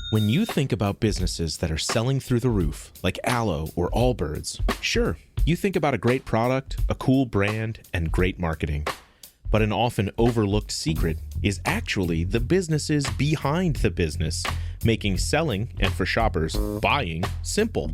When you think about businesses that are selling through the roof, like Aloe or Allbirds, sure, you think about a great product, a cool brand, and great marketing. But an often overlooked secret is actually the businesses behind the business, making selling, and for shoppers, buying, simple.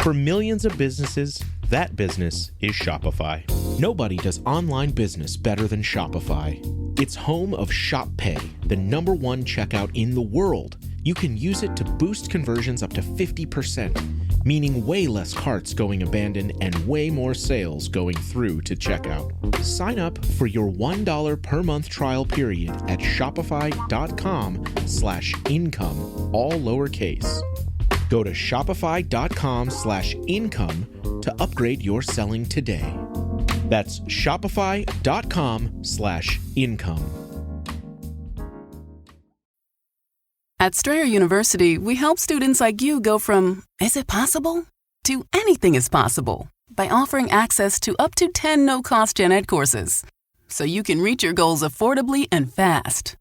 For millions of businesses, that business is Shopify. Nobody does online business better than Shopify. It's home of Shop Pay, the #1 checkout in the world. You can use it to boost conversions up to 50%, meaning way less carts going abandoned and way more sales going through to checkout. Sign up for your $1 per month trial period at shopify.com/income, all lowercase. Go to shopify.com/income to upgrade your selling today. That's shopify.com/income. At Strayer University, we help students like you go from, is it possible? To anything is possible by offering access to up to 10 no-cost gen ed courses, so you can reach your goals affordably and fast.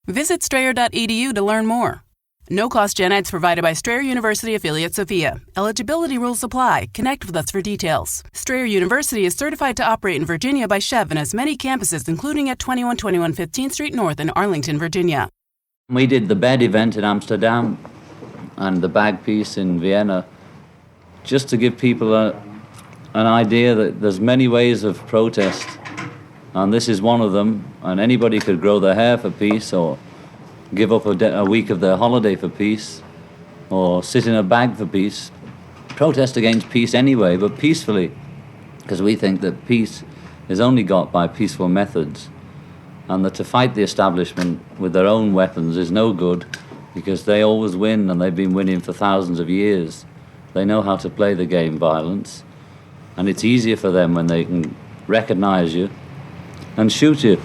Visit strayer.edu to learn more. No-cost gen eds provided by Strayer University affiliate Sophia. Eligibility rules apply. Connect with us for details. Strayer University is certified to operate in Virginia by Chev and has many campuses, including at 2121 15th Street North in Arlington, Virginia. We did the bed event in Amsterdam and the bag piece in Vienna, just to give people an idea that there's many ways of protest, and this is one of them. And anybody could grow their hair for peace, or give up a week of their holiday for peace, or sit in a bag for peace. Protest against peace anyway, but peacefully, because we think that peace is only got by peaceful methods. And that to fight the establishment with their own weapons is no good, because they always win, and they've been winning for thousands of years. They know how to play the game violence, and it's easier for them when they can recognize you and shoot you.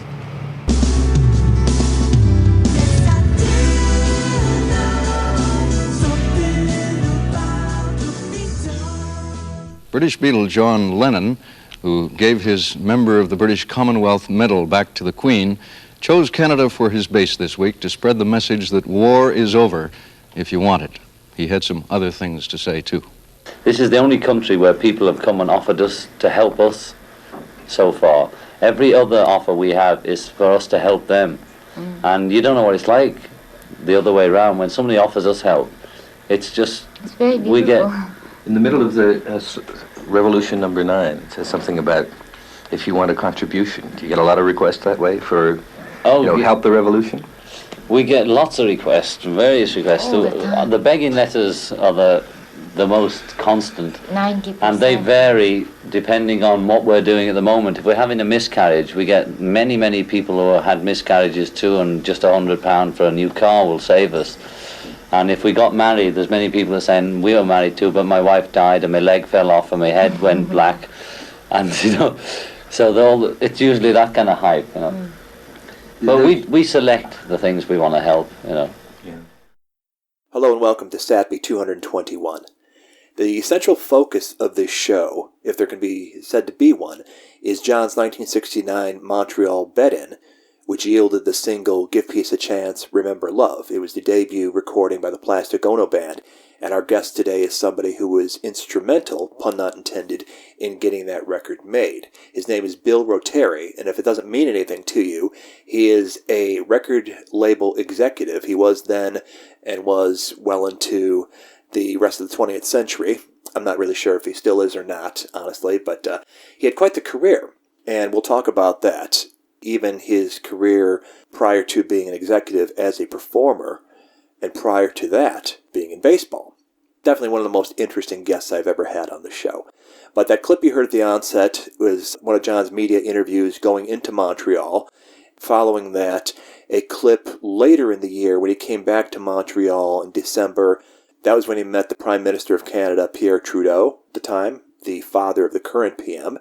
British Beatle John Lennon, who gave his Member of the British Commonwealth Medal back to the Queen, chose Canada for his base this week to spread the message that war is over if you want it. He had some other things to say, too. This is the only country where people have come and offered us to help us so far. Every other offer we have is for us to help them. And you don't know what it's like the other way around. When somebody offers us help, it's just, it's very beautiful. We get... In the middle of the Revolution number 9, it says something about if you want a contribution. Do you get a lot of requests that way for, help the revolution? We get lots of requests, various requests. The begging letters are the most constant. 90%. And they vary depending on what we're doing at the moment. If we're having a miscarriage, we get many, many people who have had miscarriages too, and just £100 for a new car will save us. And if we got married, there's many people who are saying, we were married too, but my wife died and my leg fell off and my head went black. And, so it's usually that kind of hype, But we select the things we want to help, Yeah. Hello and welcome to SATB 221. The central focus of this show, if there can be said to be one, is John's 1969 Montreal bed-in, which yielded the single Give Peace a Chance, Remember Love. It was the debut recording by the Plastic Ono Band, and our guest today is somebody who was instrumental, pun not intended, in getting that record made. His name is Bill Rotary, and if it doesn't mean anything to you, he is a record label executive. He was then, and was well into the rest of the 20th century. I'm not really sure if he still is or not, honestly, but he had quite the career, and we'll talk about that. Even his career prior to being an executive as a performer, and prior to that, being in baseball. Definitely one of the most interesting guests I've ever had on the show. But that clip you heard at the onset was one of John's media interviews going into Montreal. Following that, a clip later in the year when he came back to Montreal in December. That was when he met the Prime Minister of Canada, Pierre Trudeau, at the time, the father of the current PM.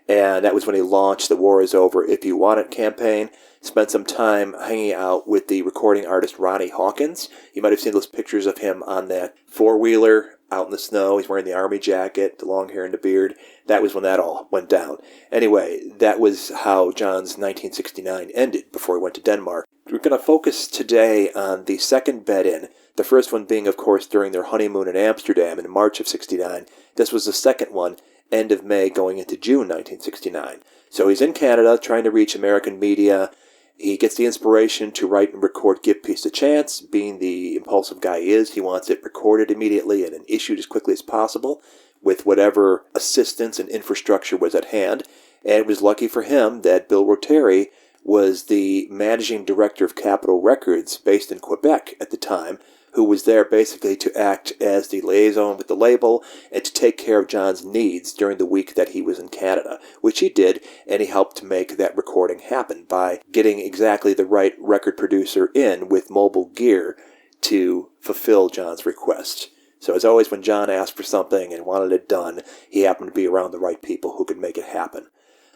And that was when he launched the War is Over If You Want It campaign. Spent some time hanging out with the recording artist Ronnie Hawkins. You might have seen those pictures of him on that four-wheeler out in the snow. He's wearing the army jacket, the long hair and the beard. That was when that all went down. Anyway, that was how John's 1969 ended before he went to Denmark. We're going to focus today on the second bed-in, the first one being, of course, during their honeymoon in Amsterdam in March of 69. This was the second one, end of May going into June 1969. So he's in Canada trying to reach American media. He gets the inspiration to write and record Give Peace a Chance. Being the impulsive guy he is, he wants it recorded immediately and issued as quickly as possible with whatever assistance and infrastructure was at hand. And it was lucky for him that Bill Rotary was the managing director of Capitol Records based in Quebec at the time, who was there basically to act as the liaison with the label and to take care of John's needs during the week that he was in Canada, which he did, and he helped to make that recording happen by getting exactly the right record producer in with mobile gear to fulfill John's request. So as always, when John asked for something and wanted it done, he happened to be around the right people who could make it happen.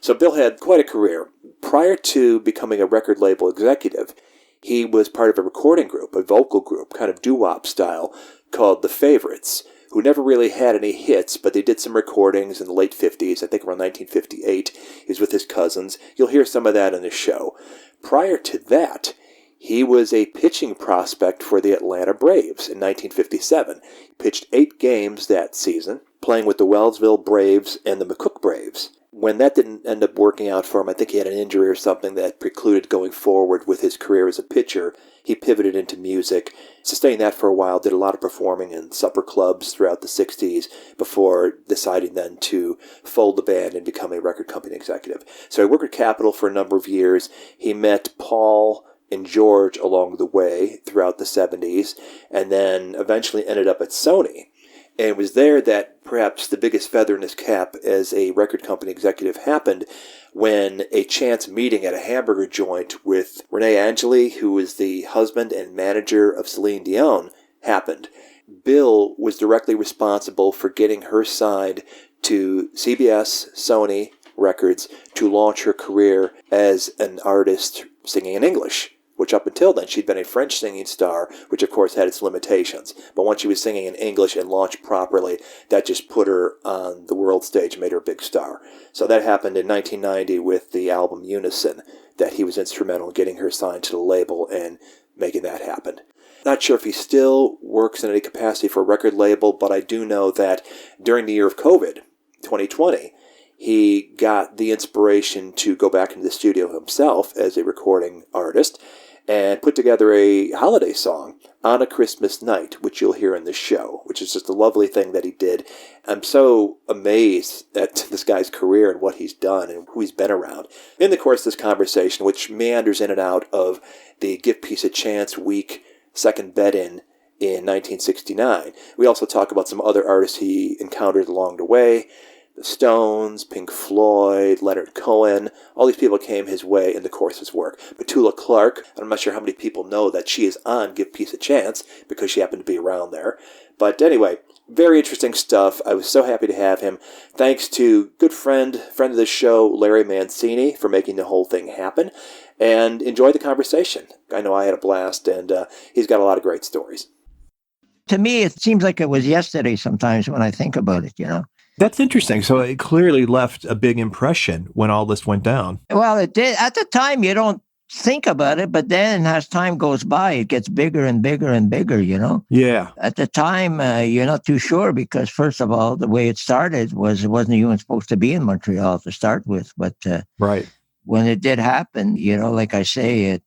So Bill had quite a career. Prior to becoming a record label executive, he was part of a recording group, a vocal group, kind of doo-wop style, called The Favorites, who never really had any hits, but they did some recordings in the late 50s, I think around 1958. He was with his cousins. You'll hear some of that in the show. Prior to that, he was a pitching prospect for the Atlanta Braves in 1957. He pitched 8 games that season, playing with the Wellsville Braves and the McCook Braves. When that didn't end up working out for him, I think he had an injury or something that precluded going forward with his career as a pitcher. He pivoted into music, sustained that for a while, did a lot of performing in supper clubs throughout the 60s before deciding then to fold the band and become a record company executive. So he worked at Capitol for a number of years. He met Paul and George along the way throughout the 70s, and then eventually ended up at Sony. And it was there that perhaps the biggest feather in his cap as a record company executive happened when a chance meeting at a hamburger joint with Renee Angeli, who was the husband and manager of Celine Dion, happened. Bill was directly responsible for getting her signed to CBS, Sony Records to launch her career as an artist singing in English, which up until then she'd been a French singing star, which of course had its limitations. But once she was singing in English and launched properly, that just put her on the world stage and made her a big star. So that happened in 1990 with the album Unison, that he was instrumental in getting her signed to the label and making that happen. Not sure if he still works in any capacity for a record label, but I do know that during the year of COVID, 2020, he got the inspiration to go back into the studio himself as a recording artist and put together a holiday song, On a Christmas Night, which you'll hear in this show, which is just a lovely thing that he did. I'm so amazed at this guy's career and what he's done and who he's been around. In the course of this conversation, which meanders in and out of the Give Peace a Chance week, second bed-in 1969, we also talk about some other artists he encountered along the way. The Stones, Pink Floyd, Leonard Cohen, all these people came his way in the course of his work. Petula Clark, I'm not sure how many people know that she is on Give Peace a Chance because she happened to be around there. But anyway, very interesting stuff. I was so happy to have him. Thanks to good friend of the show, Larry Mancini, for making the whole thing happen. And enjoy the conversation. I know I had a blast, and he's got a lot of great stories. To me, it seems like it was yesterday sometimes when I think about it, you know. That's interesting. So it clearly left a big impression when all this went down. Well, it did. At the time, you don't think about it, but then as time goes by, it gets bigger and bigger and bigger, you know? Yeah. At the time, you're not too sure because, first of all, the way it started was it wasn't even supposed to be in Montreal to start with. But right. When it did happen, you know, like I say,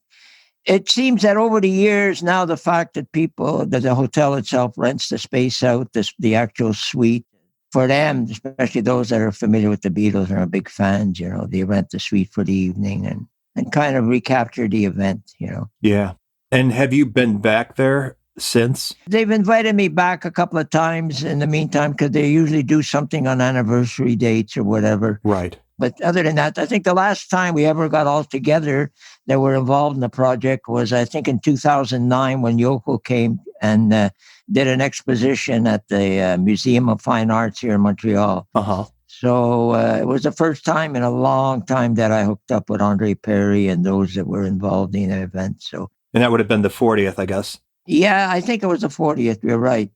it seems that over the years now, the fact that the hotel itself rents the space out, the actual suite, for them, especially those that are familiar with the Beatles and are big fans, you know, they rent the suite for the evening and kind of recapture the event, you know. Yeah. And have you been back there since? They've invited me back a couple of times in the meantime because they usually do something on anniversary dates or whatever. Right. But other than that, I think the last time we ever got all together that were involved in the project was, I think, in 2009 when Yoko came and did an exposition at the Museum of Fine Arts here in Montreal. Uh-huh. So it was the first time in a long time that I hooked up with Andre Perry and those that were involved in the event. So, and that would have been the 40th, I guess. Yeah, I think it was the 40th. You're right.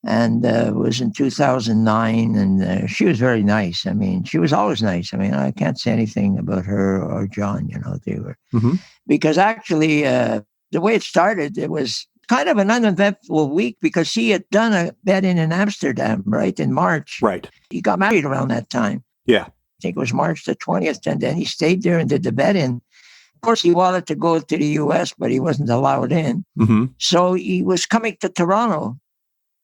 And it was in 2009, and she was very nice. I mean, she was always nice. I mean, I can't say anything about her or John, they were. Mm-hmm. Because actually, the way it started, it was kind of an uneventful week because she had done a wedding in Amsterdam, right, in March. Right. He got married around that time. Yeah. I think it was March the 20th, and then he stayed there and did the wedding. Of course, he wanted to go to the U.S., but he wasn't allowed in. Mm-hmm. So he was coming to Toronto.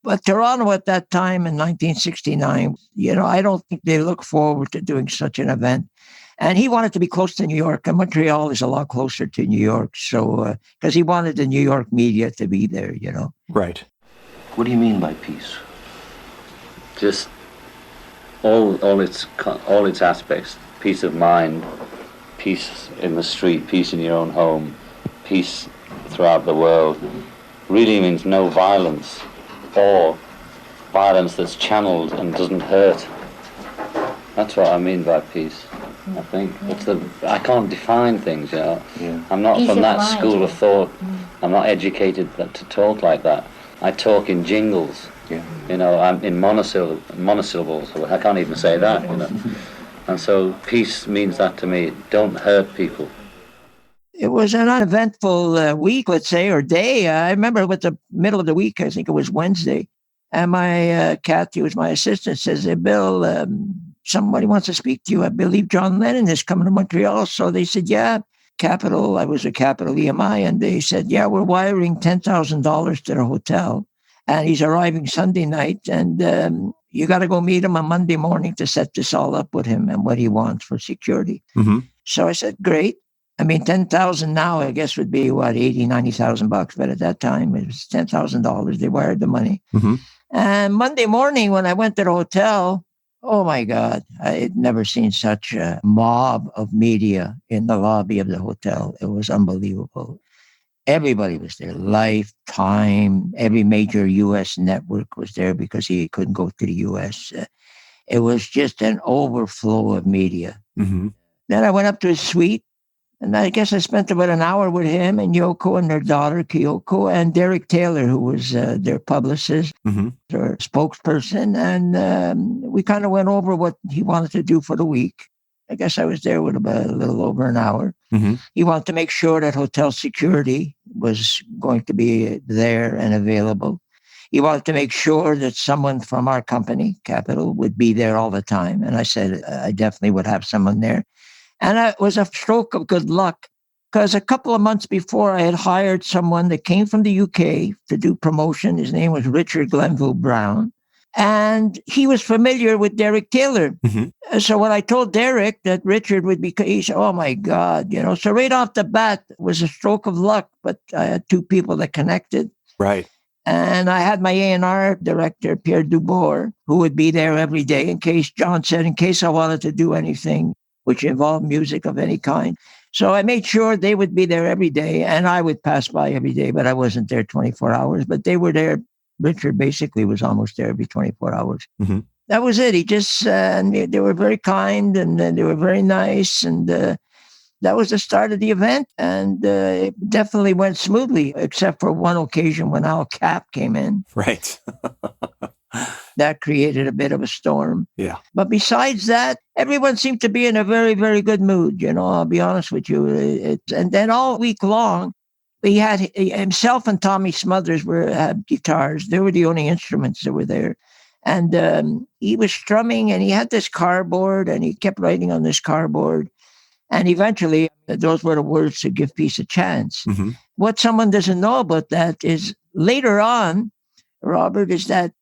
But Toronto at that time in 1969, I don't think they look forward to doing such an event. And he wanted to be close to New York, and Montreal is a lot closer to New York. So, because he wanted the New York media to be there, Right. What do you mean by peace? Just all its aspects: peace of mind, peace in the street, peace in your own home, peace throughout the world. Really means no violence, or violence that's channeled and doesn't hurt. That's what I mean by peace. I think I can't define things, Yeah. I'm not Peace from of that mind. school of thought. I'm not educated to talk like that. I talk in jingles. Yeah. I'm in monosyllables. I can't even say that, And so peace means that to me. Don't hurt people. It was an uneventful week, let's say, or day. I remember with the middle of the week, I think it was Wednesday, and my Kathy, who was my assistant, says, "Hey, Bill, somebody wants to speak to you. I believe John Lennon is coming to Montreal." So they said, "Yeah, Capital." I was a Capital EMI, and they said, "Yeah, we're wiring $10,000 to the hotel, and he's arriving Sunday night, and you got to go meet him on Monday morning to set this all up with him and what he wants for security." Mm-hmm. So I said, "Great." I mean, 10,000 now, I guess, would be what, 80, 90,000 bucks. But at that time, it was $10,000. They wired the money. Mm-hmm. And Monday morning, when I went to the hotel, oh my God, I had never seen such a mob of media in the lobby of the hotel. It was unbelievable. Everybody was there. Life, Time, every major U.S. network was there because he couldn't go to the U.S. It was just an overflow of media. Mm-hmm. Then I went up to his suite. And I guess I spent about an hour with him and Yoko and their daughter, Kyoko, and Derek Taylor, who was their publicist, Mm-hmm. their spokesperson. And we kind of went over what he wanted to do for the week. I guess I was there with about a little over an hour. Mm-hmm. He wanted to make sure that hotel security was going to be there and available. He wanted to make sure that someone from our company, Capital, would be there all the time. And I said, I definitely would have someone there. And it was a stroke of good luck because a couple of months before I had hired someone that came from the UK to do promotion. His name was Richard Glenville Brown. And he was familiar with Derek Taylor. Mm-hmm. So when I told Derek that Richard would be, he said, "Oh my God," So right off the bat, it was a stroke of luck, but I had two people that connected. Right. And I had my A&R director, Pierre Dubois, who would be there every day in case, John said, in case I wanted to do anything which involved music of any kind. So I made sure they would be there every day, and I would pass by every day, but I wasn't there 24 hours. But they were there. Richard basically was almost there every 24 hours. Mm-hmm. That was it. He just, they were very kind, and they were very nice, and that was the start of the event. And it definitely went smoothly, except for one occasion when Al Cap came in. Right. That created a bit of a storm. Yeah. But besides that, everyone seemed to be in a very, very good mood. I'll be honest with you. And then all week long, he had himself and Tommy Smothers had guitars. They were the only instruments that were there. And he was strumming, and he had this cardboard, and he kept writing on this cardboard. And eventually, those were the words to "Give Peace a Chance." Mm-hmm. What someone doesn't know about that is later on, Robert, is that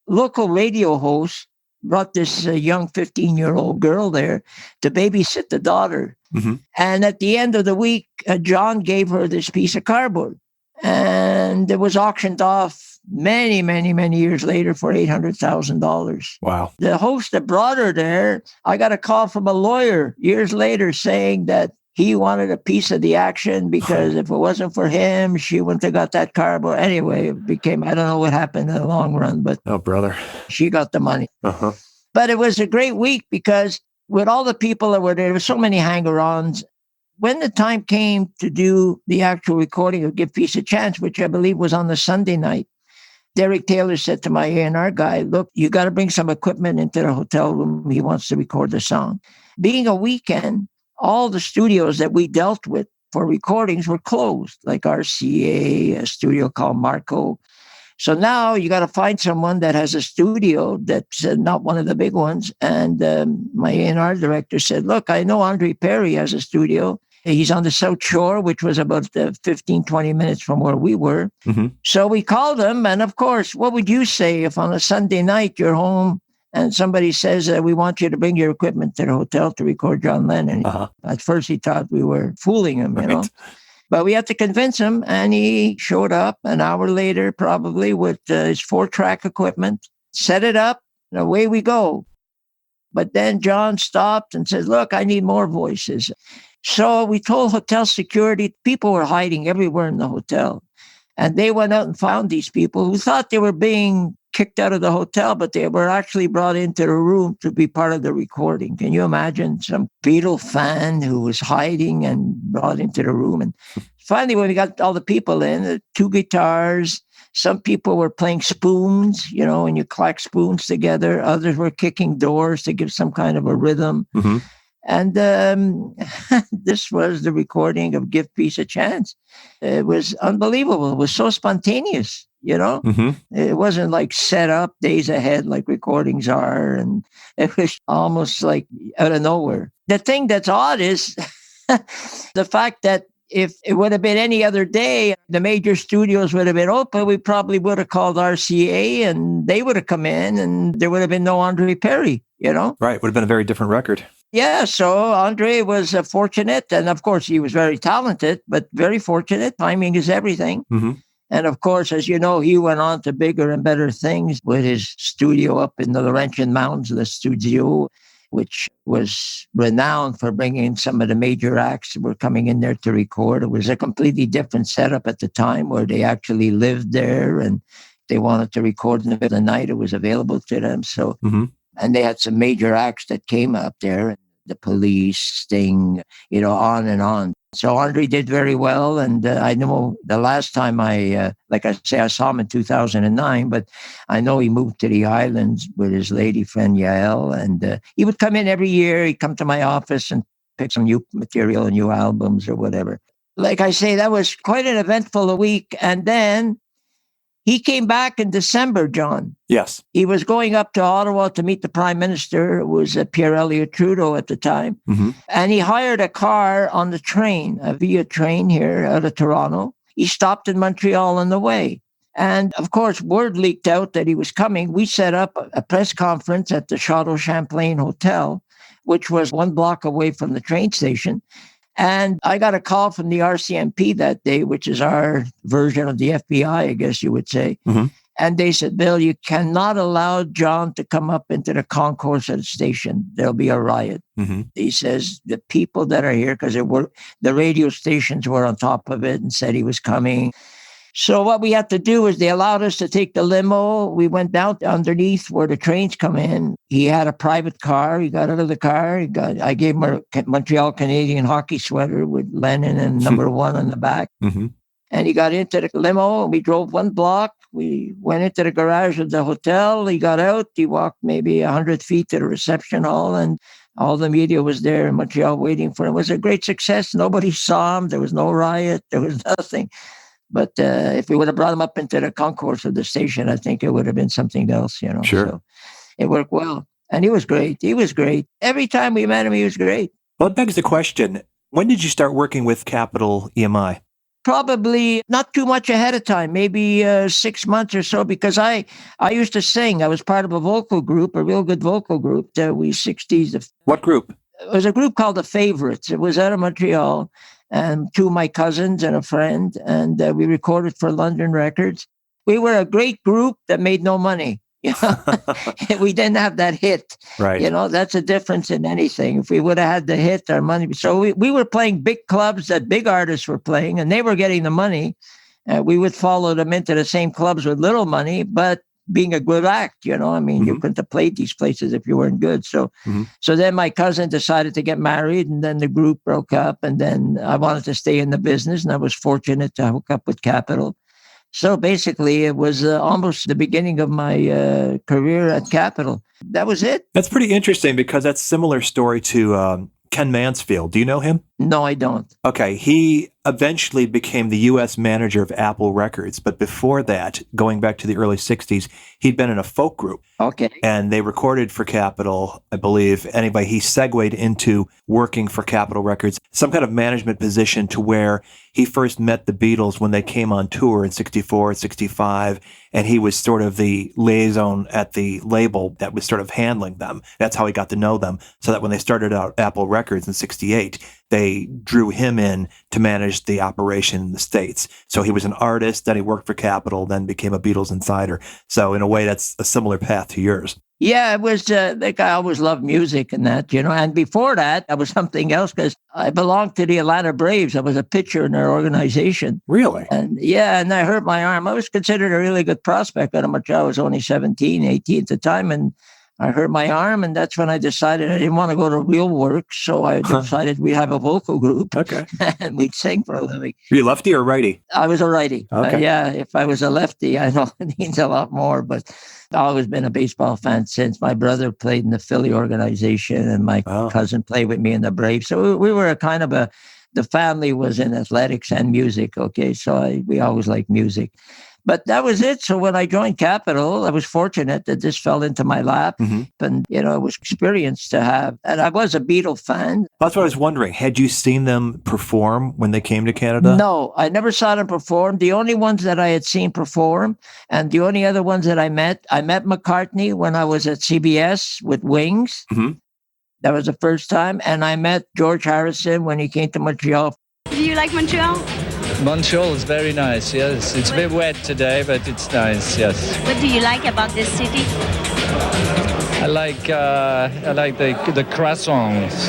local radio host brought this young 15-year-old girl there to babysit the daughter. Mm-hmm. And at the end of the week, John gave her this piece of cardboard. And it was auctioned off many, many, many years later for $800,000. Wow. The host that brought her there, I got a call from a lawyer years later saying that he wanted a piece of the action because if it wasn't for him, she wouldn't have got that cardboard. Anyway, it became, I don't know what happened in the long run, but Oh, brother. she got the money. Uh-huh. But it was a great week because with all the people that were there were so many hanger-ons. When the time came to do the actual recording of Give Peace a Chance, which I believe was on the Sunday night, Derek Taylor said to my A&R guy, look, you got to bring some equipment into the hotel room. He wants to record the song. Being a weekend, all the studios that we dealt with for recordings were closed, like RCA, a studio called Marco. So now you got to find someone that has a studio that's not one of the big ones. And my A&R director said, look, I know Andre Perry has a studio. He's on the South Shore, which was about 15, 20 minutes from where we were. Mm-hmm. So we called him. And of course, what would you say if on a Sunday night you're home and somebody says, we want you to bring your equipment to the hotel to record John Lennon? Uh-huh. At first, he thought we were fooling him, you know. But we had to convince him. And he showed up an hour later, probably with his 4-track equipment, set it up, and away we go. But then John stopped and said, look, I need more voices. So we told hotel security, people were hiding everywhere in the hotel. And they went out and found these people who thought they were being kicked out of the hotel, but they were actually brought into the room to be part of the recording. Can you imagine some Beatle fan who was hiding and brought into the room? And finally, when we got all the people in, 2 guitars, some people were playing spoons, you know, when you clack spoons together. Others were kicking doors to give some kind of a rhythm. Mm-hmm. And this was the recording of Give Peace a Chance. It was unbelievable. It was so spontaneous, you know. Mm-hmm. It wasn't like set up days ahead like recordings are. And it was almost like out of nowhere. The thing that's odd is the fact that if it would have been any other day, the major studios would have been open. We probably would have called RCA and they would have come in and there would have been no Andre Perry, you know? Right. Would have been a very different record. Yeah, so Andre was fortunate. And of course, he was very talented, but very fortunate. Timing is everything. Mm-hmm. And of course, as you know, he went on to bigger and better things with his studio up in the Laurentian Mountains, the studio, which was renowned for bringing in some of the major acts that were coming in there to record. It was a completely different setup at the time where they actually lived there and they wanted to record in the middle of the night. It was available to them. So, mm-hmm. And they had some major acts that came up there, the Police, Sting, you know, on and on. So Andre did very well. And I know the last time like I say, I saw him in 2009, but I know he moved to the islands with his lady friend Yael. And he would come in every year. He'd come to my office and pick some new material, new albums or whatever. Like I say, that was quite an eventful week. And then he came back in December, John. Yes. He was going up to Ottawa to meet the Prime Minister. It was Pierre Elliott Trudeau at the time. Mm-hmm. And he hired a car on the train, a Via train here out of Toronto. He stopped in Montreal on the way. And of course, word leaked out that he was coming. We set up a press conference at the Chateau Champlain Hotel, which was 1 block away from the train station. And I got a call from the RCMP that day, which is our version of the FBI, I guess you would say. Mm-hmm. And they said, Bill, you cannot allow John to come up into the concourse of the station. There'll be a riot. Mm-hmm. He says, the people that are here, because the radio stations were on top of it and said he was coming. So what we had to do is they allowed us to take the limo. We went down underneath where the trains come in. He had a private car. He got out of the car. I gave him a Montreal Canadian hockey sweater with Lennon and number 1 on the back. Mm-hmm. And he got into the limo and we drove 1 block. We went into the garage of the hotel. He got out. He walked maybe 100 feet to the reception hall and all the media was there in Montreal waiting for him. It was a great success. Nobody saw him. There was no riot. There was nothing. But if we would have brought him up into the concourse of the station, I think it would have been something else, you know. Sure. So it worked well. And he was great. He was great. Every time we met him, he was great. Well, it begs the question, when did you start working with Capital EMI? Probably not too much ahead of time, maybe 6 months or so, because I used to sing. I was part of a vocal group, a real good vocal group, we 60s. What group? It was a group called The Favorites. It was out of Montreal. And 2 of my cousins and a friend, and we recorded for London Records. We were a great group that made no money. You know? We didn't have that hit. Right. You know, that's a difference in anything. If we would have had the hit, our money. So we were playing big clubs that big artists were playing, and they were getting the money. We would follow them into the same clubs with little money, but being a good act, you know, I mean, you couldn't have played these places if you weren't good. So, so then my cousin decided to get married and then the group broke up and then I wanted to stay in the business and I was fortunate to hook up with Capital. So basically, it was almost the beginning of my career at Capitol. That was it. That's pretty interesting because that's a similar story to Ken Mansfield. Do you know him? No, I don't. Okay. He eventually became the U.S. manager of Apple Records. But before that, going back to the early 60s, he'd been in a folk group. Okay. And they recorded for Capitol, I believe. Anyway, he segued into working for Capitol Records, some kind of management position to where he first met the Beatles when they came on tour in 64, 65. And he was sort of the liaison at the label that was sort of handling them. That's how he got to know them. So that when they started out Apple Records in 68, they drew him in to manage the operation in the States. So he was an artist, then he worked for Capitol, then became a Beatles insider. So in a way, that's a similar path to yours. Yeah, it was like I always loved music and that, you know. And before that, I was something else because I belonged to the Atlanta Braves. I was a pitcher in their organization. Really? And yeah, and I hurt my arm. I was considered a really good prospect out of Montreal. I was only 17, 18 at the time. And I hurt my arm, and that's when I decided I didn't want to go to real work. So I decided we'd have a vocal group. Okay. And we'd sing for a living. Were you lefty or righty? I was a righty. Okay. Yeah, if I was a lefty, I know it means a lot more, but I've always been a baseball fan since. My brother played in the Philly organization, and my cousin played with me in the Braves. So we were a kind of the family was in athletics and music, okay? So we always liked music. But that was it. So when I joined Capitol, I was fortunate that this fell into my lap. Mm-hmm. And, you know, it was experience to have. And I was a Beatle fan. That's what I was wondering. Had you seen them perform when they came to Canada? No, I never saw them perform. The only ones that I had seen perform and the only other ones that I met McCartney when I was at CBS with Wings. Mm-hmm. That was the first time. And I met George Harrison when he came to Montreal. Do you like Montreal? Montreal is very nice, yes. It's a bit wet today, but it's nice, yes. What do you like about this city? I like the croissants.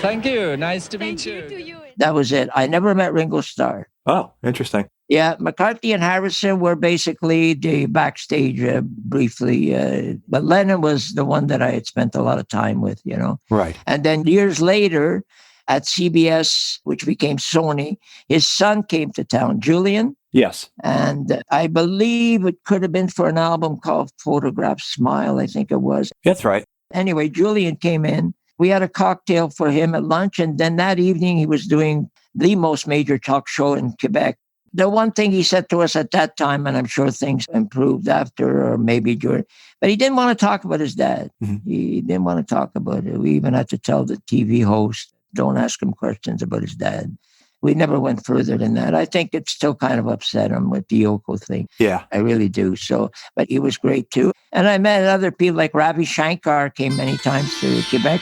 Thank you. Nice to meet you. That was it. I never met Ringo Starr. Oh, interesting. Yeah, McCartney and Harrison were basically the backstage briefly. But Lennon was the one that I had spent a lot of time with, you know. Right. And then years later, at CBS, which became Sony, his son came to town, Julian. Yes. And I believe it could have been for an album called Photograph Smile, I think it was. That's right. Anyway, Julian came in. We had a cocktail for him at lunch. And then that evening, he was doing the most major talk show in Quebec. The one thing he said to us at that time, and I'm sure things improved after or maybe during, but he didn't want to talk about his dad. Mm-hmm. He didn't want to talk about it. We even had to tell the TV host, don't ask him questions about his dad. We never went further than that. I think it still kind of upset him with the Yoko thing. Yeah. I really do. So, but he was great too. And I met other people like Ravi Shankar came many times to Quebec.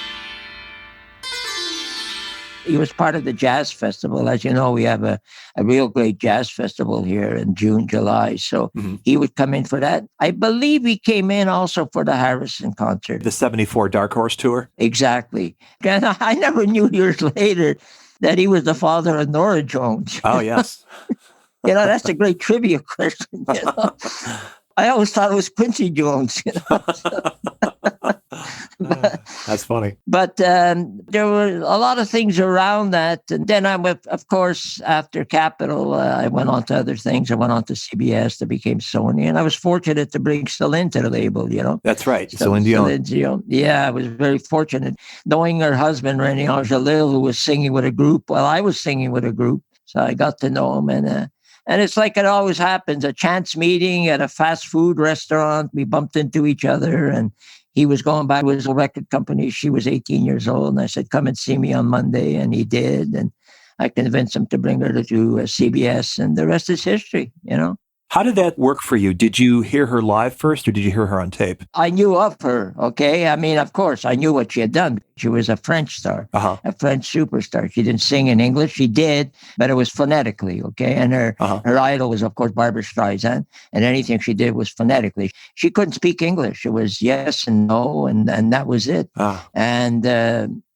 He was part of the jazz festival. As you know, we have a real great jazz festival here in June, July. So he would come in for that. I believe he came in also for the Harrison concert. The 74 Dark Horse Tour? Exactly. And I never knew years later that he was the father of Nora Jones. Oh, yes. You know, that's a great trivia question. You know? I always thought it was Quincy Jones. You know? That's funny. But there were a lot of things around that. And then I went, of course, after Capitol, I went on to other things. I went on to CBS that became Sony. And I was fortunate to bring Celine to the label, you know. That's right. Celine Dion. Yeah, I was very fortunate. Knowing her husband, René Angelil, who was singing with a group while I was singing with a group. So I got to know him. And it's like it always happens, a chance meeting at a fast food restaurant. We bumped into each other and he was going back to his record company. She was 18 years old. And I said, come and see me on Monday. And he did. And I convinced him to bring her to CBS. And the rest is history, you know. How did that work for you? Did you hear her live first or did you hear her on tape? I knew of her, okay? I mean, of course, I knew what she had done. She was a French star, a French superstar. She didn't sing in English. She did, but it was phonetically, okay? And her idol was, of course, Barbra Streisand. And anything she did was phonetically. She couldn't speak English. It was yes and no, and that was it. And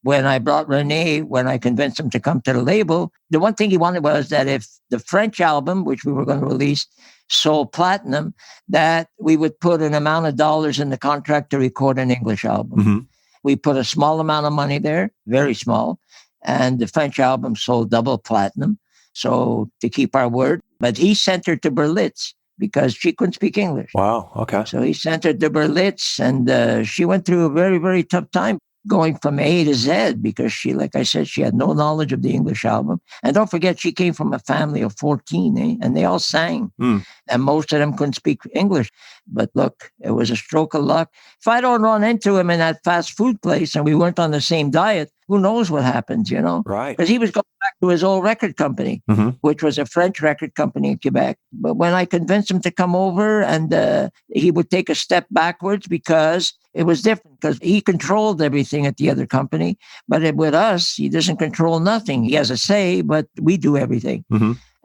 when I brought René, when I convinced him to come to the label, the one thing he wanted was that if the French album, which we were going to release, sold platinum, that we would put an amount of dollars in the contract to record an English album. Mm-hmm. We put a small amount of money there, very small, and the French album sold double platinum. So to keep our word, but he sent her to Berlitz because she couldn't speak English. Wow. Okay. So he sent her to Berlitz, and she went through a very, very tough time going from A to Z because she, like I said, she had no knowledge of the English album. And don't forget, she came from a family of 14, and they all sang. And most of them couldn't speak English. But look, it was a stroke of luck. If I don't run into him in that fast food place and we weren't on the same diet, who knows what happens, Right. Because he was going back to his old record company, which was a French record company in Quebec. But when I convinced him to come over, and he would take a step backwards because it was different, because he controlled everything at the other company. But with us, he doesn't control nothing. He has a say, but we do everything.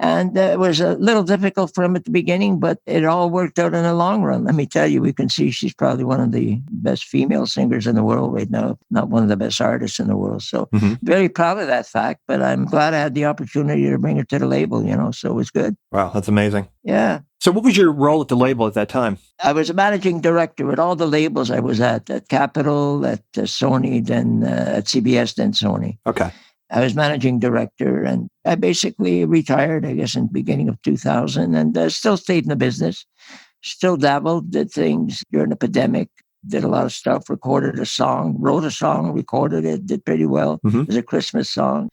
And it was a little difficult for him at the beginning, but it all worked out in the long run. Let me tell you, we can see she's probably one of the best female singers in the world right now, not one of the best artists in the world. So very proud of that fact, but I'm glad I had the opportunity to bring her to the label, so it was good. Wow, that's amazing. Yeah. So what was your role at the label at that time? I was a managing director at all the labels I was at Capitol, at Sony, then at CBS, then Sony. Okay. I was managing director, and I basically retired, I guess, in the beginning of 2000, and still stayed in the business, still dabbled, did things during the pandemic, did a lot of stuff, recorded a song, wrote a song, recorded it, did pretty well. It was a Christmas song.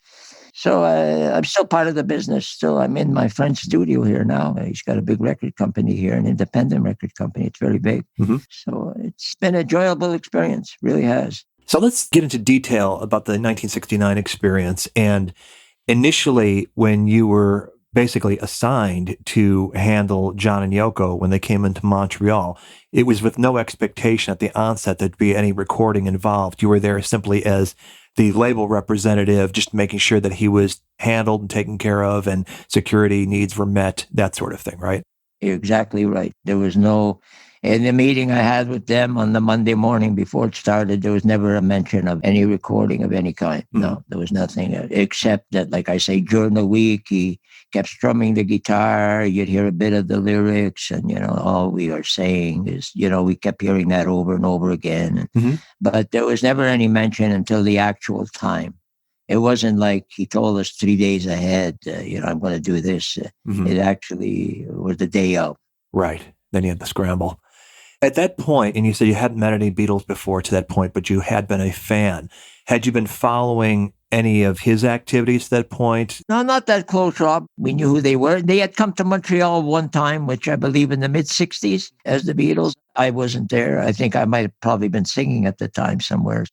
So I'm still part of the business. Still, I'm in my friend's studio here now. He's got a big record company here, an independent record company. It's very big. So it's been an enjoyable experience, really has. So let's get into detail about the 1969 experience. And initially, when you were basically assigned to handle John and Yoko when they came into Montreal, it was with no expectation at the onset there'd be any recording involved. You were there simply as the label representative, just making sure that he was handled and taken care of and security needs were met, that sort of thing, right? You're exactly right. There was no... In the meeting I had with them on the Monday morning before it started, there was never a mention of any recording of any kind. No, there was nothing, except that, like I say, during the week, he kept strumming the guitar. You'd hear a bit of the lyrics, and, all we are saying is, we kept hearing that over and over again. But there was never any mention until the actual time. It wasn't like he told us 3 days ahead, I'm going to do this. It actually was the day of. Right. Then you had the scramble. At that point, and you said you hadn't met any Beatles before to that point, but you had been a fan. Had you been following any of his activities at that point? No, not that close, Rob. We knew who they were. They had come to Montreal one time, which I believe in the mid-'60s as the Beatles. I wasn't there. I think I might have probably been singing at the time somewhere.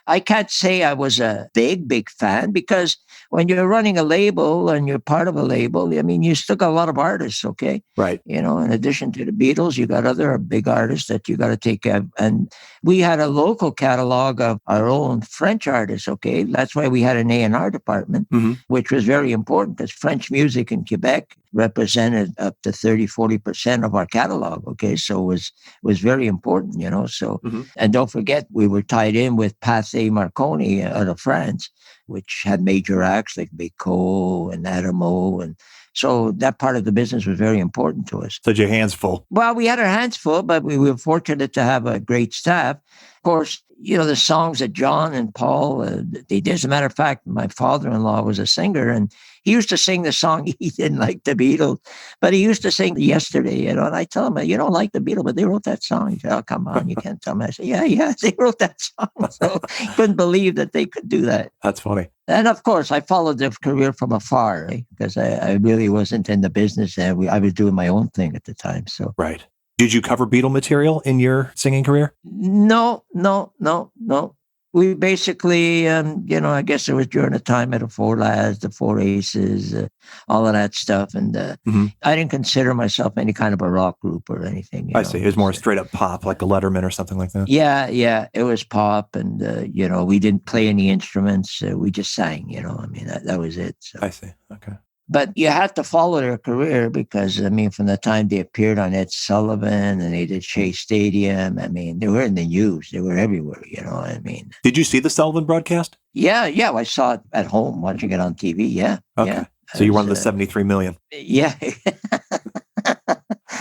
I can't say I was a big fan, because when you're running a label and you're part of a label, you still got a lot of artists, okay? Right. In addition to the Beatles, you got other big artists that you got to take care of. And we had a local catalog of our own French artists, okay? That's why we had an A&R department, which was very important, because French music in Quebec represented up to 30-40% of our catalog, okay? So it was very important, so. And don't forget, we were tied in with Pathé Marconi out of France, which had major acts like Beko and Adamo, and so that part of the business was very important to us. So your hands full. Well, we had our hands full, but we were fortunate to have a great staff. Of course, the songs that John and Paul, they did. As a matter of fact, my father-in-law was a singer, and he used to sing the song. He didn't like the Beatles, but he used to sing Yesterday, and I tell him, you don't like the Beatles, but they wrote that song. He said, oh, come on, you can't tell me. I said, yeah, they wrote that song. So he couldn't believe that they could do that. That's funny. And of course, I followed their career from afar, right? Because I really wasn't in the business, and I was doing my own thing at the time. So right. Did you cover Beatle material in your singing career? No. We basically, I guess it was during the time of the Four Lads, the Four Aces, all of that stuff. And I didn't consider myself any kind of a rock group or anything. I see. It was more straight up pop, like a Letterman or something like that. Yeah. It was pop. And, we didn't play any instruments. We just sang, that was it. So. I see. Okay. But you had to follow their career because, from the time they appeared on Ed Sullivan and they did Shea Stadium, they were in the news. They were everywhere, Did you see the Sullivan broadcast? Yeah. I saw it at home, watching it on TV. Yeah. Okay. Yeah. So you're one of the 73 million. Yeah.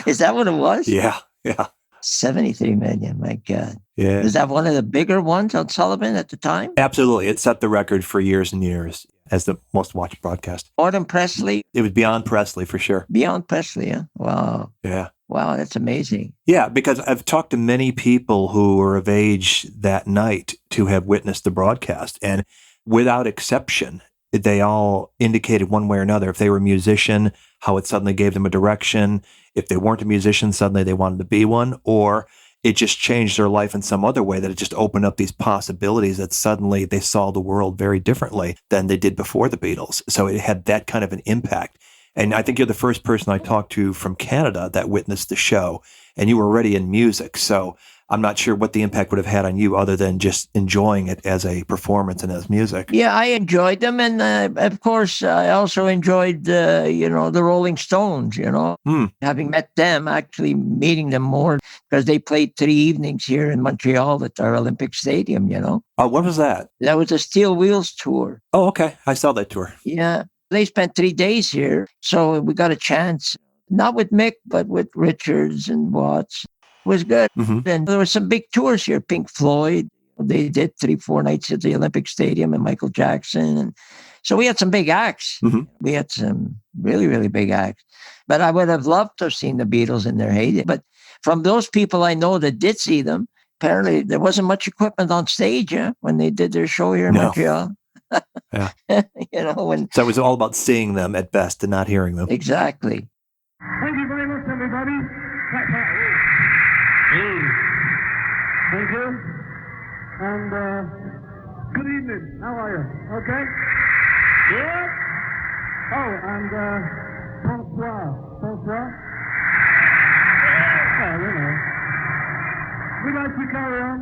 Is that what it was? Yeah. 73 million, my God. Yeah. Is that one of the bigger ones on Sullivan at the time? Absolutely. It set the record for years and years. as the most watched broadcast. More than Presley? It was beyond Presley for sure. Beyond Presley, yeah. Wow. Yeah. Wow, that's amazing. Yeah, because I've talked to many people who were of age that night to have witnessed the broadcast. And without exception, they all indicated one way or another. If they were a musician, how it suddenly gave them a direction. If they weren't a musician, suddenly they wanted to be one. Or it just changed their life in some other way, that it just opened up these possibilities that suddenly they saw the world very differently than they did before the Beatles. So it had that kind of an impact. And I think you're the first person I talked to from Canada that witnessed the show, and you were already in music. So I'm not sure what the impact would have had on you other than just enjoying it as a performance and as music. Yeah, I enjoyed them. And of course, I also enjoyed, the Rolling Stones, having met them, actually meeting them more, because they played 3 evenings here in Montreal at our Olympic Stadium, Oh, what was that? That was a Steel Wheels tour. Oh, okay. I saw that tour. Yeah. They spent 3 days here. So we got a chance, not with Mick, but with Richards and Watts. It was good. Mm-hmm. And there were some big tours here. Pink Floyd, they did 3-4 nights at the Olympic Stadium, and Michael Jackson. And so we had some big acts. Mm-hmm. We had some really, really big acts. But I would have loved to have seen the Beatles in their heyday. But from those people I know that did see them, apparently there wasn't much equipment on stage when they did their show here in Montreal. Yeah. So it was all about seeing them at best and not hearing them. Exactly. Thank you very much, everybody. Thank you. And good evening. How are you? Okay? Good? Oh, and bonsoir. Bonsoir? Yeah, We'd like to carry on.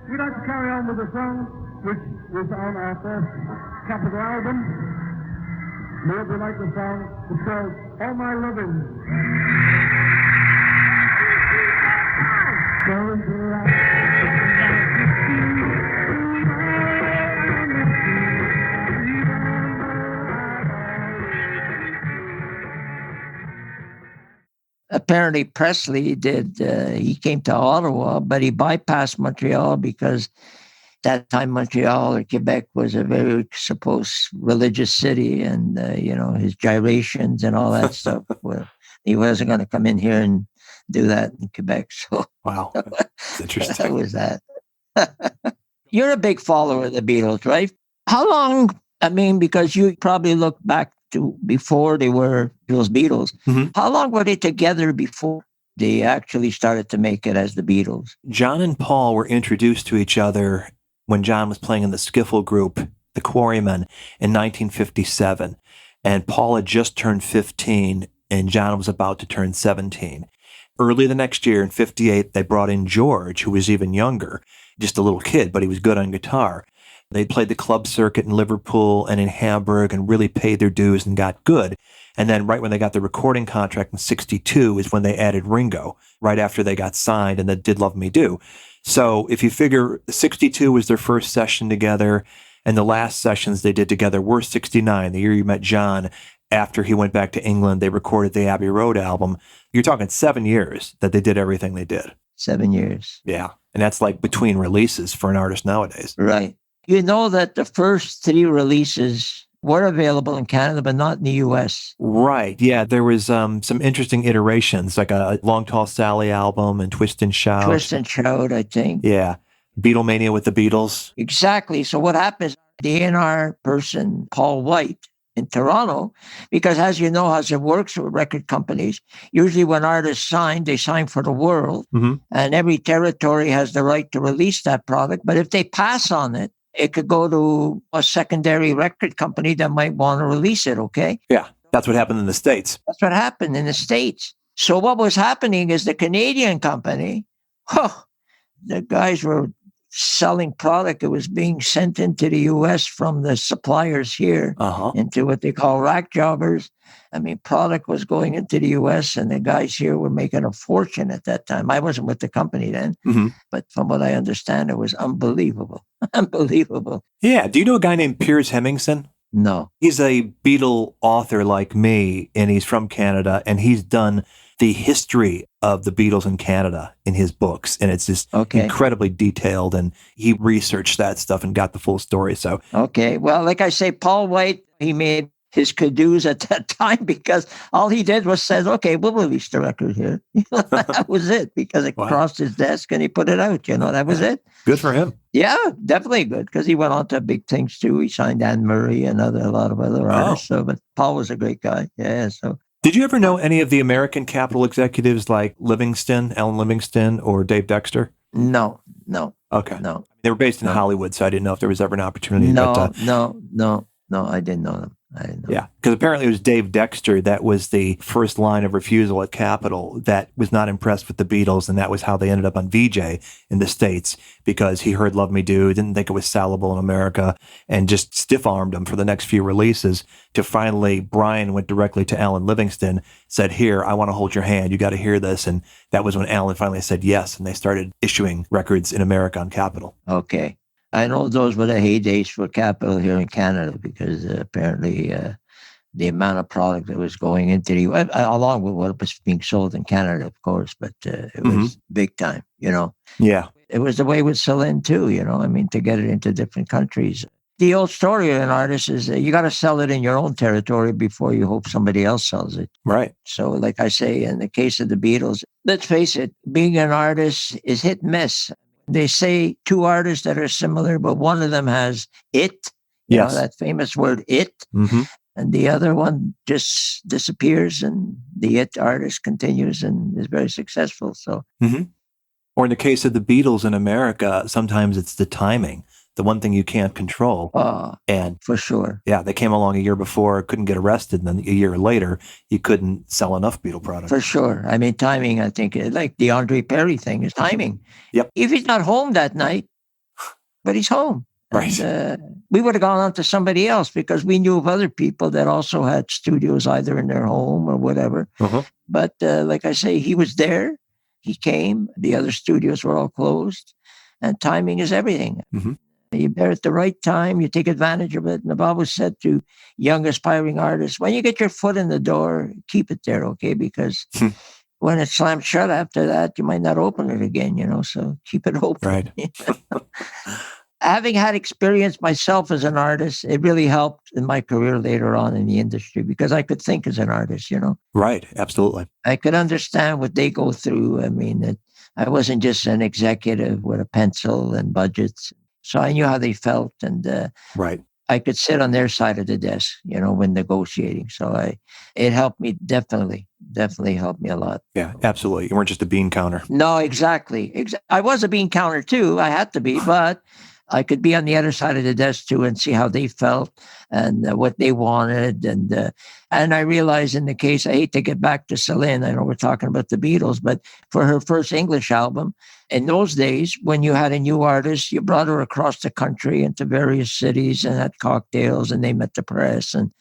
We'd like to carry on with the song which was on our first Capitol album. We hope you like the song. It's called All My Lovin'. Going to Apparently Presley did, he came to Ottawa, but he bypassed Montreal because that time Montreal or Quebec was a very supposed religious city, and his gyrations and all that stuff. Well, he wasn't going to come in here and do that in Quebec. So wow, that's interesting. That was that. You're a big follower of the Beatles, right? How long? I mean, because you probably look back to before they were those Beatles. Mm-hmm. How long were they together before they actually started to make it as the Beatles? John and Paul were introduced to each other when John was playing in the skiffle group, the Quarrymen, in 1957. And Paul had just turned 15, and John was about to turn 17. Early the next year, in 58, they brought in George, who was even younger, just a little kid, but he was good on guitar. They played the club circuit in Liverpool and in Hamburg and really paid their dues and got good. And then right when they got the recording contract in 62 is when they added Ringo, right after they got signed, and that Did Love Me Do. So if you figure 62 was their first session together, and the last sessions they did together were 69, the year you met John. After he went back to England, they recorded the Abbey Road album. You're talking 7 years that they did everything they did. 7 years. Yeah. And that's like between releases for an artist nowadays. Right. You know that the first 3 releases were available in Canada, but not in the U.S. Right. Yeah. There was some interesting iterations, like a Long Tall Sally album and Twist and Shout. Twist and Shout, I think. Yeah. Beatlemania with the Beatles. Exactly. So what happens, the A&R person, Paul White, in Toronto, because as you know, as it works with record companies, usually when artists sign, they sign for the world, and every territory has the right to release that product. But if they pass on it, it could go to a secondary record company that might want to release it, okay? Yeah, that's what happened in the States. That's what happened in the States. So what was happening is the Canadian company, the guys were selling product. It was being sent into the U.S. from the suppliers here into what they call rack jobbers. I mean, product was going into the U.S. and the guys here were making a fortune at that time. I wasn't with the company then, but from what I understand, it was unbelievable. Unbelievable. Yeah. Do you know a guy named Piers Hemmingson? No. He's a Beatle author like me, and he's from Canada, and he's done the history of the Beatles in Canada in his books. And it's just incredibly detailed, and he researched that stuff and got the full story. So, okay. Well, like I say, Paul White, He made his cadoos at that time because all he did was says, okay, we'll release the record here. That was it, because it crossed his desk and he put it out. That was it. Good for him. Yeah, definitely good, because he went on to big things too. He signed Anne Murray and a lot of other artists. So, but Paul was a great guy. Yeah. So, did you ever know any of the American Capitol executives like Alan Livingston, or Dave Dexter? No. Okay. No. They were based in Hollywood, so I didn't know if there was ever an opportunity. No, I didn't know them. Yeah, because apparently it was Dave Dexter that was the first line of refusal at Capitol that was not impressed with the Beatles, and that was how they ended up on VJ in the States, because he heard Love Me Do, didn't think it was sellable in America, and just stiff-armed him for the next few releases, to finally Brian went directly to Alan Livingston, said, here, I want to hold your hand, you got to hear this, and that was when Alan finally said yes, and they started issuing records in America on Capitol. Okay. I know those were the heydays for Capitol here in Canada, because apparently the amount of product that was going into the U.S., along with what was being sold in Canada, of course, but it was big time, Yeah. It was the way with Celine too, to get it into different countries. The old story of an artist is you got to sell it in your own territory before you hope somebody else sells it. Right. So like I say, in the case of the Beatles, let's face it, being an artist is hit and miss. They say two artists that are similar, but one of them has it, that famous word it, and the other one just disappears, and the it artist continues and is very successful. So, Or in the case of the Beatles in America, sometimes it's the timing, the one thing you can't control. And for sure. Yeah, they came along a year before, couldn't get arrested, and then a year later, you couldn't sell enough Beatle products. For sure. I mean, timing, I think, like the Andre Perry thing is timing. Yep. If he's not home that night, but he's home. Right. And, we would have gone on to somebody else, because we knew of other people that also had studios either in their home or whatever. But like I say, he was there. He came. The other studios were all closed. And timing is everything. You're there at the right time. You take advantage of it. And I've always said to young aspiring artists, when you get your foot in the door, keep it there, okay? Because when it's slammed shut after that, you might not open it again, so keep it open. Right. Having had experience myself as an artist, it really helped in my career later on in the industry, because I could think as an artist, Right, absolutely. I could understand what they go through. I mean, I wasn't just an executive with a pencil and budgets. So I knew how they felt, and right. I could sit on their side of the desk, when negotiating. So it helped me definitely helped me a lot. Yeah, absolutely. You weren't just a bean counter. No, exactly. I was a bean counter too. I had to be, but I could be on the other side of the desk too and see how they felt and what they wanted. And I realized in the case, I hate to get back to Celine. I know we're talking about the Beatles, but for her first English album, in those days, when you had a new artist, you brought her across the country into various cities and had cocktails, and they met the press. And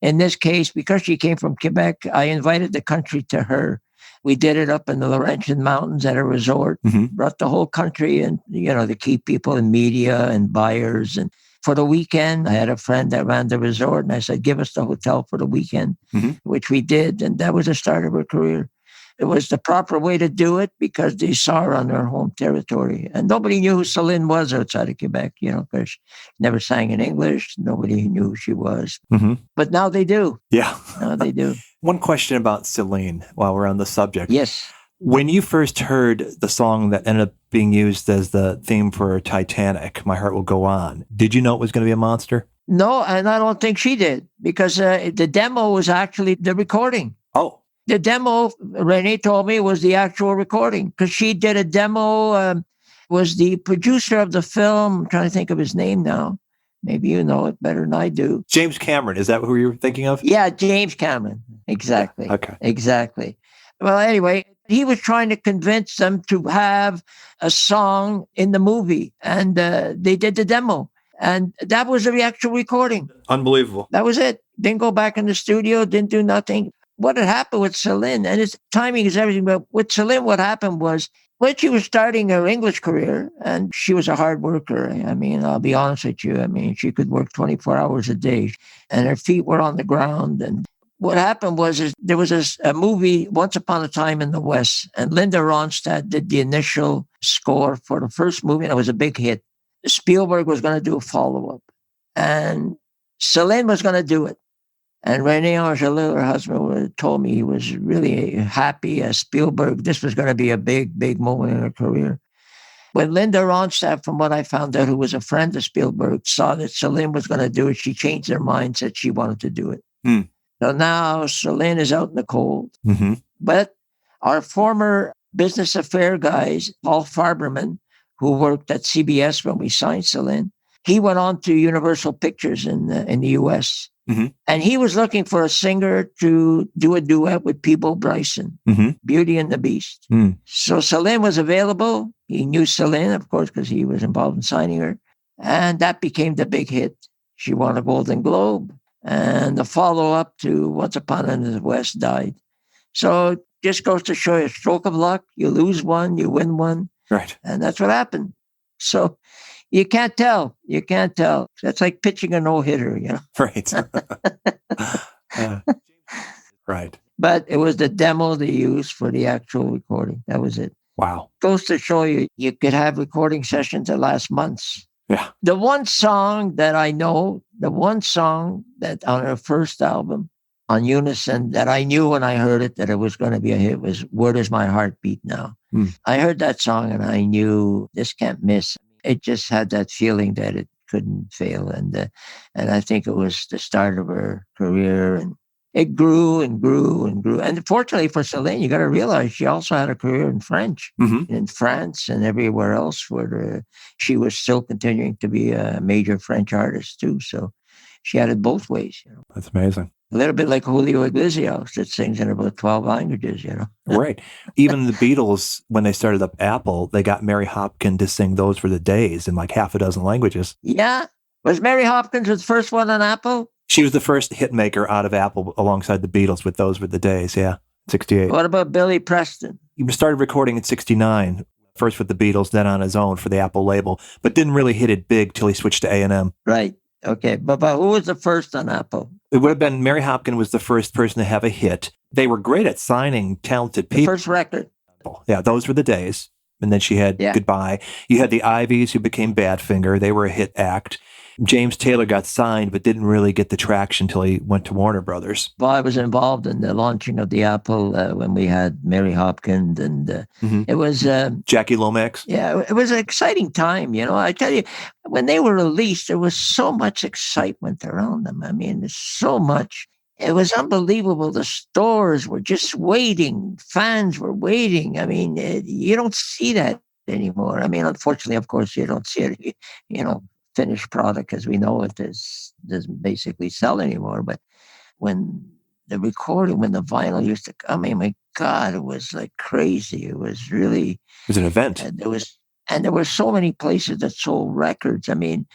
in this case, because she came from Quebec, I invited the country to her. We did it up in the Laurentian Mountains at a resort, brought the whole country and, the key people in media and buyers. And for the weekend, I had a friend that ran the resort, and I said, give us the hotel for the weekend, which we did. And that was the start of her career. It was the proper way to do it, because they saw her on their home territory. And nobody knew who Celine was outside of Quebec, because she never sang in English. Nobody knew who she was. But now they do. Yeah. Now they do. One question about Celine while we're on the subject. Yes. When you first heard the song that ended up being used as the theme for Titanic, My Heart Will Go On, did you know it was going to be a monster? No, and I don't think she did, because the demo was actually the recording. Oh. The demo, Renee told me, was the actual recording, because she did a demo, was the producer of the film. I'm trying to think of his name now. Maybe you know it better than I do. James Cameron, is that who you were thinking of? Yeah, James Cameron. Exactly. Okay. Exactly. Well, anyway, he was trying to convince them to have a song in the movie, and they did the demo. And that was the actual recording. Unbelievable. That was it. Didn't go back in the studio, didn't do nothing. What had happened with Celine, and its timing is everything, but with Celine, what happened was when she was starting her English career, and she was a hard worker. I mean, I'll be honest with you. I mean, she could work 24 hours a day, and her feet were on the ground. And what happened was there was a movie, Once Upon a Time in the West, and Linda Ronstadt did the initial score for the first movie, and it was a big hit. Spielberg was going to do a follow-up. And Celine was going to do it. And Renee Angelou, her husband, told me he was really happy as Spielberg. This was going to be a big, big moment in her career. When Linda Ronstadt, from what I found out, who was a friend of Spielberg, saw that Celine was going to do it, she changed her mind, said she wanted to do it. So now Celine is out in the cold. But our former business affair guys, Paul Farberman, who worked at CBS when we signed Celine, he went on to Universal Pictures in the U.S., and he was looking for a singer to do a duet with Peebo Bryson, Beauty and the Beast. So Celine was available. He knew Celine, of course, because he was involved in signing her. And that became the big hit. She won a Golden Globe. And the follow-up to Once Upon in the West died. So it just goes to show you a stroke of luck. You lose one, you win one. Right. And that's what happened. So you can't tell. You can't tell. That's like pitching a no-hitter, you know? Right. Right. But it was the demo they used for the actual recording. That was it. Wow. Goes to show you, you could have recording sessions that last months. Yeah. The one song that I know, the one song that on her first album, on Unison, that I knew when I heard it that it was going to be a hit was Where Does My Heart Beat Now? I heard that song and I knew this can't miss. It just had that feeling that it couldn't fail. And I think it was the start of her career. And it grew and grew and grew. And fortunately for Celine, you got to realize she also had a career in French, in France and everywhere else where she was still continuing to be a major French artist too. So she had it both ways. You know? That's amazing. A little bit like Julio Iglesias that sings in about 12 languages, you know. Right. Even the Beatles, when they started up Apple, they got Mary Hopkin to sing Those Were the Days in like half a dozen languages. Yeah. Was Mary Hopkins the first one on Apple? She was the first hit maker out of Apple alongside the Beatles with Those Were the Days, yeah, 68. What about Billy Preston? He started recording in 69, first with the Beatles, then on his own for the Apple label, but didn't really hit it big till he switched to A&M. Right. Okay. But who was the first on Apple? It would have been Mary Hopkin was the first person to have a hit. They were great at signing talented people. The first record. Yeah, Those Were the Days. And then she had Goodbye. You had the Ivies who became Badfinger. They were a hit act. James Taylor got signed, but didn't really get the traction until he went to Warner Brothers. Well, I was involved in the launching of the Apple when we had Mary Hopkins, and it was Jackie Lomax. Yeah, it was an exciting time. You know, I tell you, when they were released, there was so much excitement around them. I mean, there's so much. It was unbelievable. The stores were just waiting. Fans were waiting. I mean, you don't see that anymore. I mean, unfortunately, of course, you don't see it. You know. Finished product as we know it doesn't basically sell anymore. But when the recording, when the vinyl used to come, I mean, my God, it was like crazy. It was really... It was an event. There were so many places that sold records. I mean,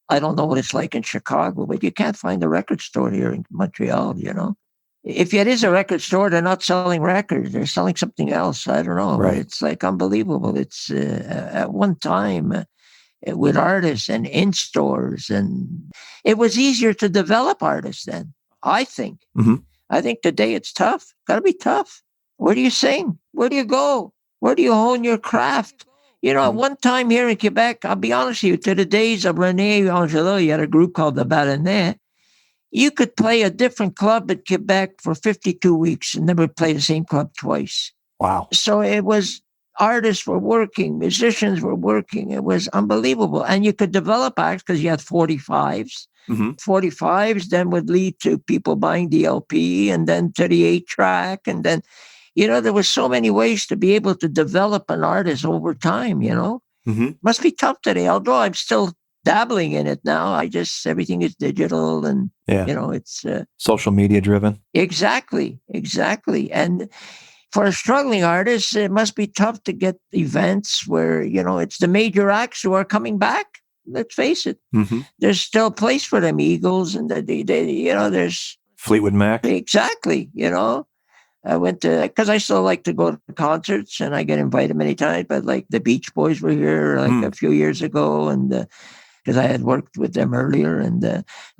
I don't know what it's like in Chicago, but you can't find a record store here in Montreal, you know? If it is a record store, they're not selling records. They're selling something else. I don't know. Right. It's like unbelievable. It's at one time... with artists and in stores. And it was easier to develop artists then, I think. I think today it's tough. Got to be tough. Where do you sing? Where do you go? Where do you hone your craft? You know, at one time here in Quebec, I'll be honest with you, to the days of Renee Angelou, you had a group called the Baronnet. You could play a different club in Quebec for 52 weeks and never play the same club twice. Wow. So it was... Artists were working, musicians were working. It was unbelievable. And you could develop acts because you had 45s. 45s then would lead to people buying the LP and then to the 8-track. And then, you know, there was so many ways to be able to develop an artist over time, you know. Must be tough today, although I'm still dabbling in it now. Everything is digital and, you know, it's... social media driven. Exactly. And... for a struggling artist, it must be tough to get events where, you know, it's the major acts who are coming back. Let's face it. There's still a place for them, Eagles, and you know, there's... Fleetwood Mac. Exactly, you know. I went to... because I still like to go to concerts, and I get invited many times, but like the Beach Boys were here like a few years ago, and... because I had worked with them earlier.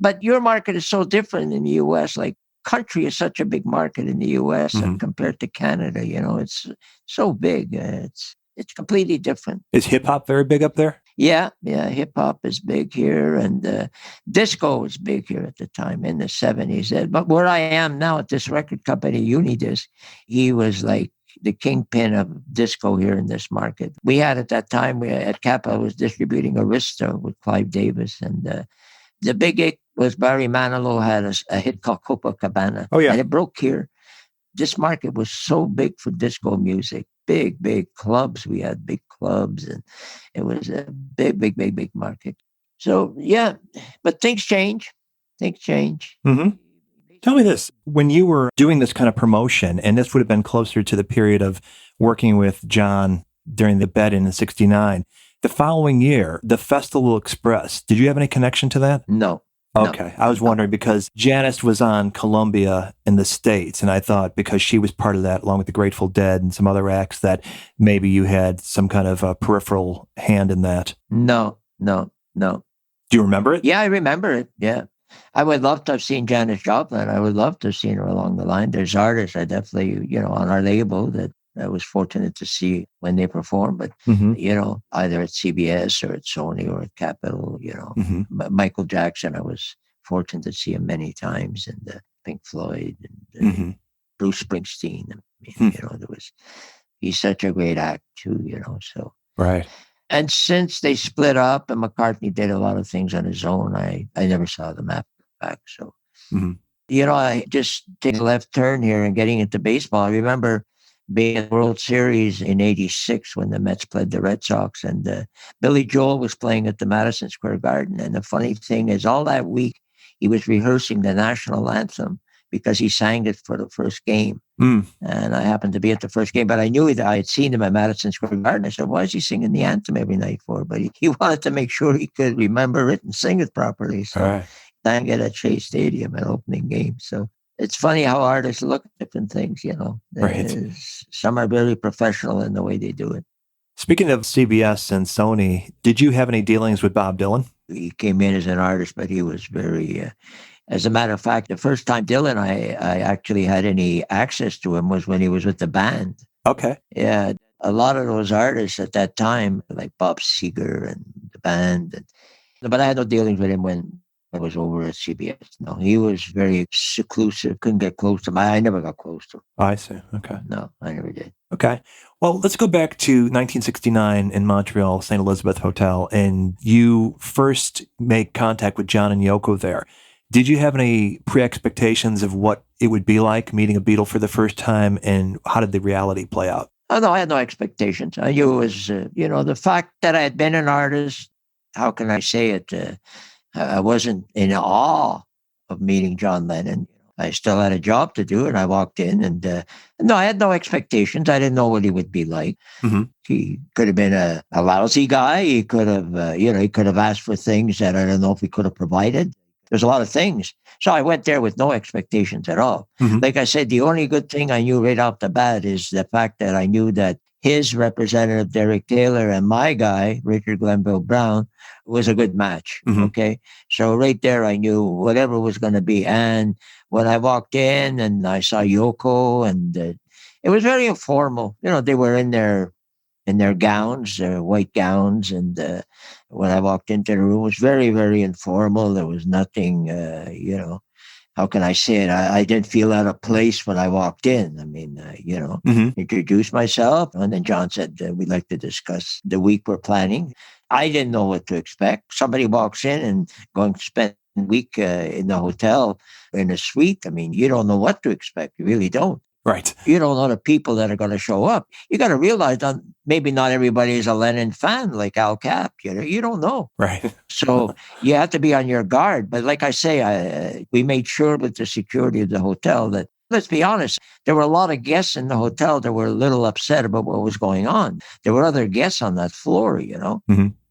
But your market is so different in the U.S., like, country is such a big market in the U.S. compared to Canada. You know, it's so big. It's completely different. Is hip hop very big up there? Yeah, yeah, hip hop is big here, and disco was big here at the time in the 70s. But where I am now at this record company, Unidisc, he was like the kingpin of disco here in this market. We had at that time, at Kappa was distributing Arista with Clive Davis, and the big hit was Barry Manilow had a hit called Copacabana, Oh, yeah. and it broke here. This market was so big for disco music. Big, big clubs. We had big clubs, and it was a big, big, big, big market. So yeah, but things change. Things change. Mm-hmm. Tell me this. When you were doing this kind of promotion, and this would have been closer to the period of working with John during the bed-in 69, the following year, the Festival Express, did you have any connection to that? No. Okay. I was wondering because Janice was on Columbia in the States, and I thought because she was part of that, along with the Grateful Dead and some other acts, that maybe you had some kind of a peripheral hand in that. No. Do you remember it? Yeah, I remember it. Yeah. I would love to have seen Janis Joplin. I would love to have seen her along the line. There's artists I definitely, on our label that I was fortunate to see when they perform, but, either at CBS or at Sony or at Capitol, Michael Jackson, I was fortunate to see him many times, and Pink Floyd and Bruce Springsteen. He's such a great act too, so. Right. And since they split up and McCartney did a lot of things on his own, I never saw them after back. So, I just take a left turn here and getting into baseball. I remember being in the World Series in '86 when the Mets played the Red Sox, and Billy Joel was playing at the Madison Square Garden. And the funny thing is, all that week he was rehearsing the national anthem because he sang it for the first game. And I happened to be at the first game, but I knew that I had seen him at Madison Square Garden. I said, why is he singing the anthem every night for? But he wanted to make sure he could remember it and sing it properly. So sang it at Shea Stadium at opening game. So it's funny how artists look at different things, Right. Some are very professional in the way they do it. Speaking of CBS and Sony, did you have any dealings with Bob Dylan? He came in as an artist, but he was very... as a matter of fact, the first time Dylan, I actually had any access to him was when he was with the band. Okay. Yeah. A lot of those artists at that time, like Bob Seger and the band. But I had no dealings with him when I was over at CBS. No, he was very seclusive, couldn't get close to him. I never got close to him. I see. Okay. No, I never did. Okay. Well, let's go back to 1969 in Montreal, St. Elizabeth Hotel, and you first make contact with John and Yoko there. Did you have any pre-expectations of what it would be like meeting a Beatle for the first time, and how did the reality play out? Oh, no, I had no expectations. I knew it was, the fact that I had been an artist, how can I say it? I wasn't in awe of meeting John Lennon. I still had a job to do, and I walked in, and no, I had no expectations. I didn't know what he would be like. He could have been a lousy guy. He could have, he could have asked for things that I don't know if he could have provided. There's a lot of things. So I went there with no expectations at all. Like I said, the only good thing I knew right off the bat is the fact that I knew that his representative, Derek Taylor, and my guy, Richard Glenville Brown, was a good match. Okay. So right there, I knew whatever was going to be. And when I walked in and I saw Yoko, and it was very informal. They were in their gowns, their white gowns. And when I walked into the room, it was very, very informal. There was nothing, how can I say it? I didn't feel out of place when I walked in. I mean, introduced myself. And then John said, we'd like to discuss the week we're planning. I didn't know what to expect. Somebody walks in and going to spend a week in the hotel in a suite. I mean, you don't know what to expect. You really don't. Right. You don't know the people that are going to show up. You got to realize that maybe not everybody is a Lennon fan like Al Cap. You don't know. Right. So you have to be on your guard. But like I say, we made sure with the security of the hotel that, let's be honest, there were a lot of guests in the hotel that were a little upset about what was going on. There were other guests on that floor,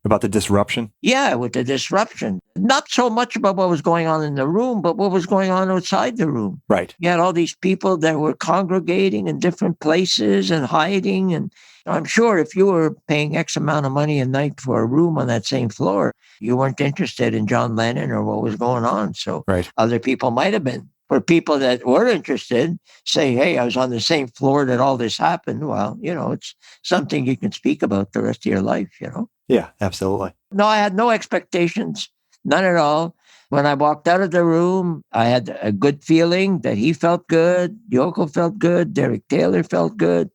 About the disruption? Yeah, with the disruption. Not so much about what was going on in the room, but what was going on outside the room. Right. You had all these people that were congregating in different places and hiding. And I'm sure if you were paying X amount of money a night for a room on that same floor, you weren't interested in John Lennon or what was going on. So other people might have been. For people that were interested, say, hey, I was on the same floor that all this happened. Well, it's something you can speak about the rest of your life. Yeah, absolutely. No, I had no expectations, none at all. When I walked out of the room, I had a good feeling that he felt good, Yoko felt good, Derek Taylor felt good.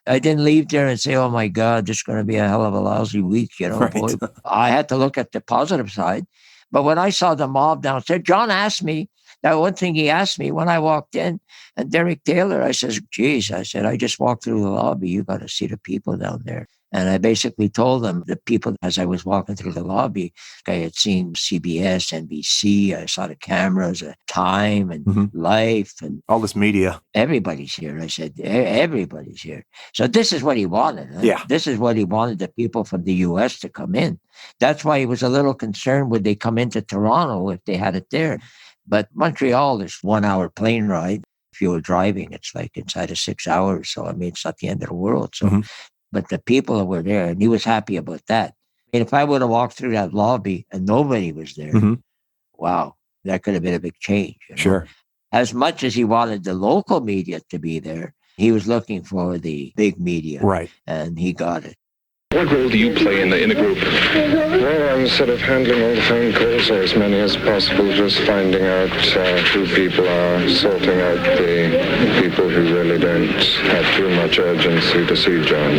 I didn't leave there and say, oh my God, this is going to be a hell of a lousy week. Right. Boy, I had to look at the positive side. But when I saw the mob downstairs, John asked me, that one thing he asked me when I walked in, and Derek Taylor, I says, geez, I said, I just walked through the lobby. You got to see the people down there. And I basically told them, the people, as I was walking through the lobby, I had seen CBS, NBC, I saw the cameras, Time and Life and all this media. Everybody's here. I said, everybody's here. So this is what he wanted. Huh? Yeah. This is what he wanted the people from the U.S. to come in. That's why he was a little concerned would they come into Toronto if they had it there. But Montreal is 1 hour plane ride. If you were driving, it's like inside of 6 hours. So, I mean, it's not the end of the world. So, but the people were there and he was happy about that. And if I would have walked through that lobby and nobody was there, wow, that could have been a big change. Sure. As much as he wanted the local media to be there, he was looking for the big media. Right. And he got it. What role do you play in the group? Well, I'm sort of handling all the phone calls, or as many as possible, just finding out who people are, sorting out the people who really don't have too much urgency to see John.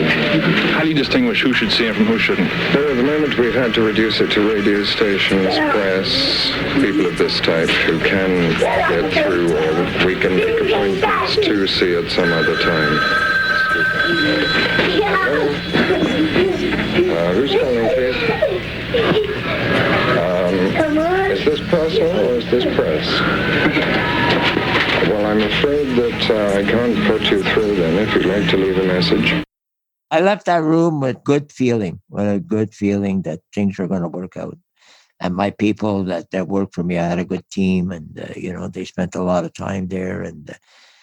How do you distinguish who should see him from who shouldn't? Well, at the moment we've had to reduce it to radio stations, press, people of this type who can get through, or we can make appointments to see at some other time. Who's calling, please? Is this personal or is this press? Well, I'm afraid that I can't put you through then if you'd like to leave a message. I left that room with a good feeling that things were going to work out. And my people that worked for me, I had a good team and, they spent a lot of time there. And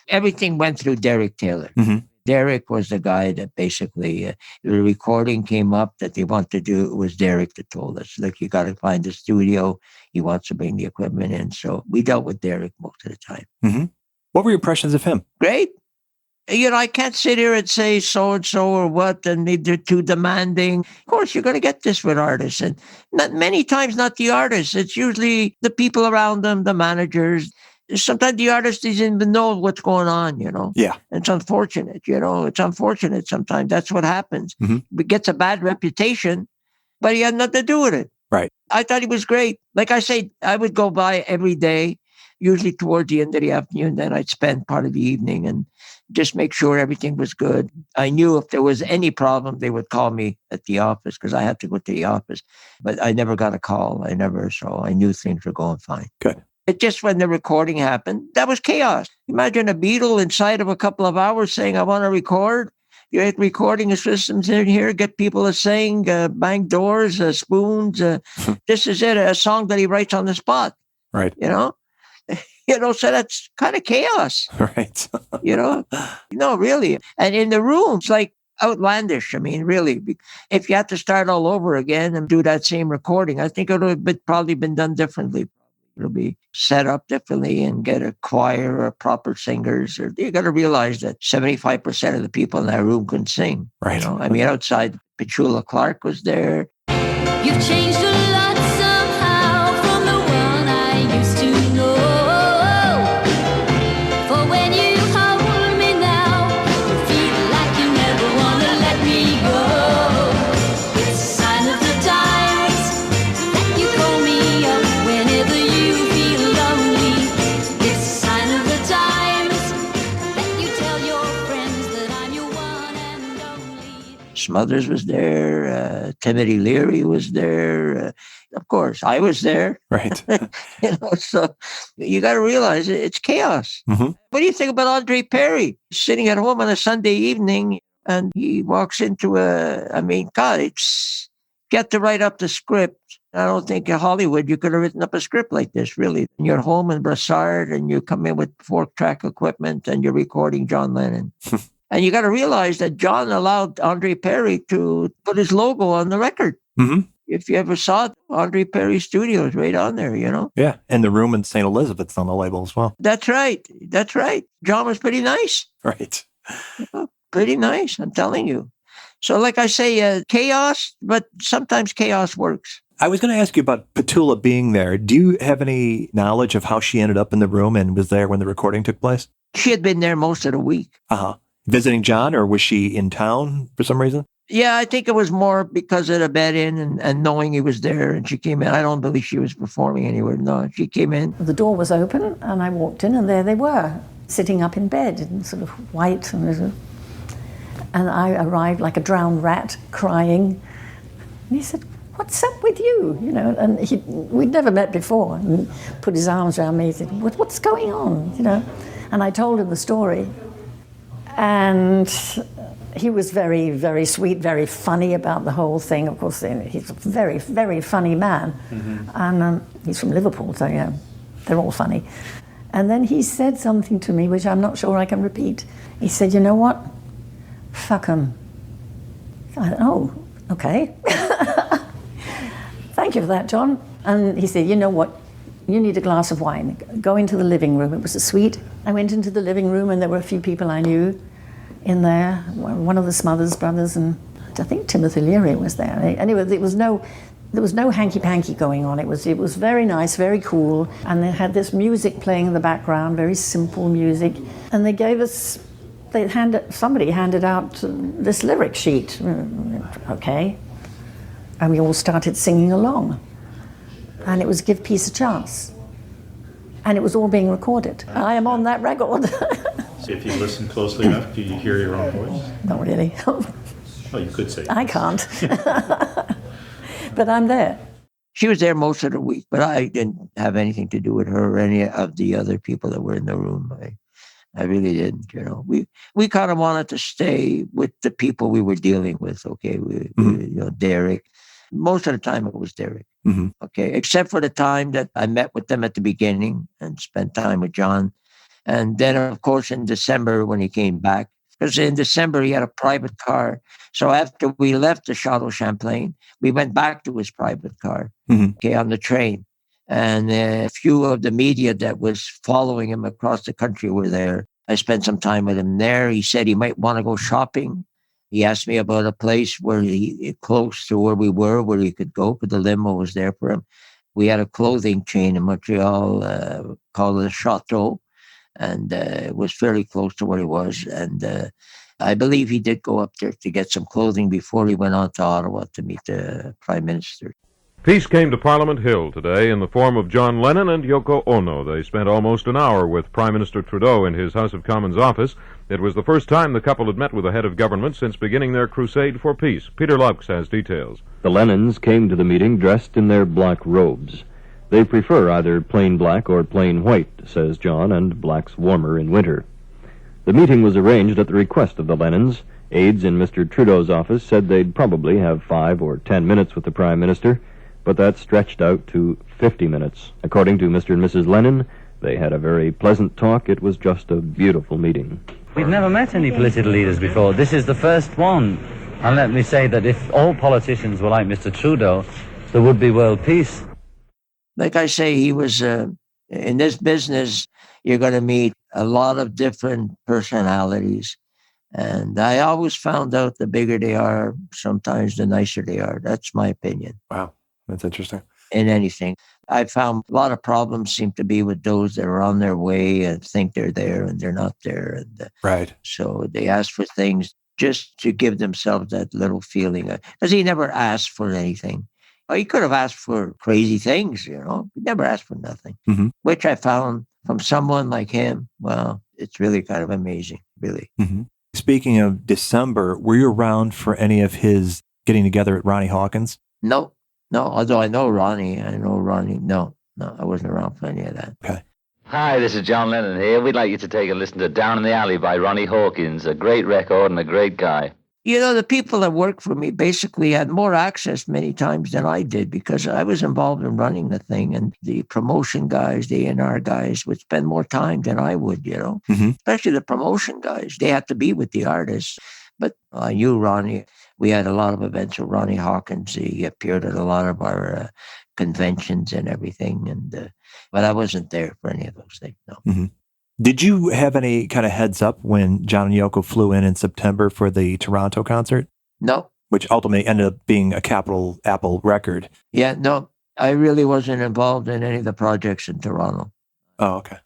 everything went through Derek Taylor. Derek was the guy that basically, the recording came up that they want to do. It was Derek that told us, look, you got to find the studio. He wants to bring the equipment in. So we dealt with Derek most of the time. What were your impressions of him? Great. I can't sit here and say so-and-so or what, and maybe they're too demanding. Of course, you're going to get this with artists. And not many times, not the artists. It's usually the people around them, the managers. Sometimes the artist doesn't even know what's going on, Yeah. It's unfortunate, It's unfortunate sometimes. That's what happens. It gets a bad reputation, but he had nothing to do with it. Right. I thought he was great. Like I say, I would go by every day, usually towards the end of the afternoon. Then I'd spend part of the evening and just make sure everything was good. I knew if there was any problem, they would call me at the office because I had to go to the office. But I never got a call. So I knew things were going fine. Good. It just when the recording happened, that was chaos. Imagine a Beatle inside of a couple of hours saying, I want to record. You had recording systems in here, get people to sing, bang doors, spoons. This is it, a song that he writes on the spot. Right. So that's kind of chaos. Right. No, really. And in the room, it's like outlandish. I mean, really, if you had to start all over again and do that same recording, I think it would have probably been done differently. It'll be set up differently and get a choir or proper singers. Or you got to realize that 75% of the people in that room couldn't sing. Right. I mean, outside, Petula Clark was there. You've changed a lot somehow from the one I used to know. For when you hold me now, you feel like you never want to let me go. It's a sign of the times that you call me up whenever you feel lonely. It's a sign of the times that you tell your friends that I'm your one and only. Smothers was there. Timothy Leary was there. Of course, I was there. Right. So you got to realize it's chaos. What do you think about Andre Perry sitting at home on a Sunday evening and he walks into it's get to write up the script. I don't think in Hollywood you could have written up a script like this, really. And you're home in Brassard and you come in with 4-track equipment and you're recording John Lennon. And you got to realize that John allowed Andre Perry to put his logo on the record. if you ever saw it, Andre Perry Studios right on there, Yeah. And the room in St. Elizabeth's on the label as well. That's right. That's right. John was pretty nice. Right. Pretty nice, I'm telling you. So like I say, chaos, but sometimes chaos works. I was going to ask you about Petula being there. Do you have any knowledge of how she ended up in the room and was there when the recording took place? She had been there most of the week. Uh-huh. Visiting John, or was she in town for some reason? Yeah, I think it was more because of the bed-in and knowing he was there, and she came in. I don't believe she was performing anywhere. No, she came in. The door was open, and I walked in, and there they were, sitting up in bed in sort of white. And I arrived like a drowned rat, crying. And he said, "What's up with you?" And we'd never met before. And he put his arms around me and said, "What's going on?" And I told him the story. And he was very, very sweet, very funny about the whole thing. Of course, he's a very, very funny man. Mm-hmm. And he's from Liverpool, so yeah, they're all funny. And then he said something to me, which I'm not sure I can repeat. He said, "You know what? Fuck 'em." I thought, "Oh, okay." "Thank you for that, John." And he said, "You know what? You need a glass of wine. Go into the living room." It was a suite. I went into the living room, and there were a few people I knew in there. One of the Smothers brothers, and I think Timothy Leary was there. Anyway, there was no hanky-panky going on. It was very nice, very cool, and they had this music playing in the background, very simple music. And they gave us, somebody handed out this lyric sheet. Okay. And we all started singing along. And it was Give Peace a Chance. And it was all being recorded. I am on that record. See, if you listen closely enough, do you hear your own voice? Not really. Oh, you could say. I can't. But I'm there. She was there most of the week, but I didn't have anything to do with her or any of the other people that were in the room. I really didn't, We kind of wanted to stay with the people we were dealing with, okay? Derek. Most of the time it was Derek. Mm-hmm. Okay, except for the time that I met with them at the beginning and spent time with John. And then, of course, in December when he came back, because in December he had a private car. So after we left the Chateau Champlain, we went back to his private car, okay, on the train. And a few of the media that was following him across the country were there. I spent some time with him there. He said he might want to go shopping. He asked me about a place close to where we were, where he could go, because the limo was there for him. We had a clothing chain in Montreal called the Chateau, and it was fairly close to where he was. And I believe he did go up there to get some clothing before he went on to Ottawa to meet the Prime Minister. Peace came to Parliament Hill today in the form of John Lennon and Yoko Ono. They spent almost an hour with Prime Minister Trudeau in his House of Commons office. It was the first time the couple had met with a head of government since beginning their crusade for peace. Peter Laux has details. The Lennons came to the meeting dressed in their black robes. They prefer either plain black or plain white, says John, and black's warmer in winter. The meeting was arranged at the request of the Lennons. Aides in Mr. Trudeau's office said they'd probably have 5 or 10 minutes with the Prime Minister, but that stretched out to 50 minutes. According to Mr. and Mrs. Lennon, they had a very pleasant talk. It was just a beautiful meeting. We've never met any political leaders before. This is the first one. And let me say that if all politicians were like Mr. Trudeau, there would be world peace. Like I say, he was, in this business, you're going to meet a lot of different personalities. And I always found out the bigger they are, sometimes the nicer they are. That's my opinion. Wow. That's interesting. In anything. I found a lot of problems seem to be with those that are on their way and think they're there and they're not there. And right. So they ask for things just to give themselves that little feeling. Because he never asked for anything. Or he could have asked for crazy things, He never asked for nothing. Mm-hmm. Which I found from someone like him, well, it's really kind of amazing, really. Mm-hmm. Speaking of December, were you around for any of his getting together at Ronnie Hawkins? No, although I know Ronnie. No, I wasn't around for any of that. Okay. Hi, this is John Lennon here. We'd like you to take a listen to Down in the Alley by Ronnie Hawkins, a great record and a great guy. The people that worked for me basically had more access many times than I did because I was involved in running the thing, and the promotion guys, the A&R guys would spend more time than I would, Mm-hmm. Especially the promotion guys. They had to be with the artists. But I knew Ronnie. We had a lot of events with Ronnie Hawkins. He appeared at a lot of our conventions and everything. But I wasn't there for any of those things, no. Mm-hmm. Did you have any kind of heads up when John and Yoko flew in September for the Toronto concert? No. Which ultimately ended up being a Capitol Apple record. Yeah, no. I really wasn't involved in any of the projects in Toronto. Oh, okay.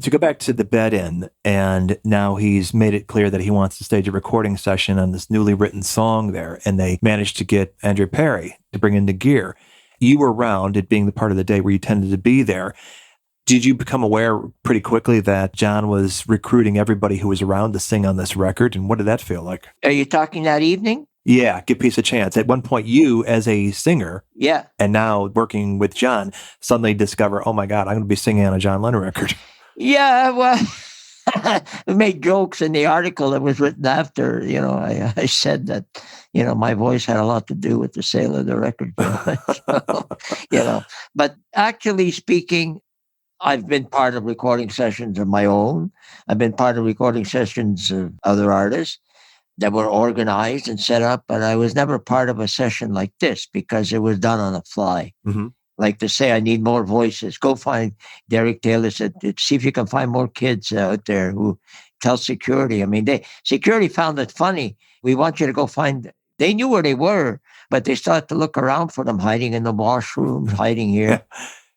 So go back to the bed-in, and now he's made it clear that he wants to stage a recording session on this newly written song there, and they managed to get Andrew Perry to bring in the gear. You were around, it being the part of the day where you tended to be there. Did you become aware pretty quickly that John was recruiting everybody who was around to sing on this record, and what did that feel like? Are you talking that evening? Yeah, Give Peace a Chance. At one point, you as a singer, yeah, and now working with John, suddenly discover, oh my God, I'm going to be singing on a John Lennon record. Yeah, well, we made jokes in the article that was written after. I said that, my voice had a lot to do with the sale of the record. But actually speaking, I've been part of recording sessions of my own. I've been part of recording sessions of other artists that were organized and set up, but I was never part of a session like this because it was done on the fly. Mm-hmm. Like to say, I need more voices. Go find, Derek Taylor said, see if you can find more kids out there who tell security. I mean, security found it funny. We want you to go find, they knew where they were, but they started to look around for them, hiding in the washrooms, hiding here.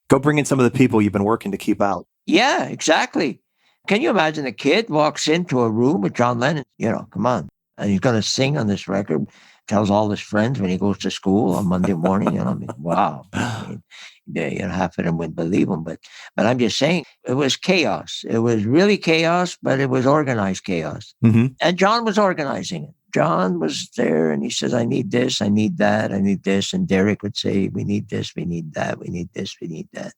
Go bring in some of the people you've been working to keep out. Yeah, exactly. Can you imagine a kid walks into a room with John Lennon? Come on. And he's going to sing on this record, tells all his friends when he goes to school on Monday morning. Wow. Half of them wouldn't believe him. But I'm just saying, it was chaos. It was really chaos, but it was organized chaos. Mm-hmm. And John was organizing it. John was there and he says, I need this, I need that, I need this. And Derek would say, we need this, we need that, we need this, we need that.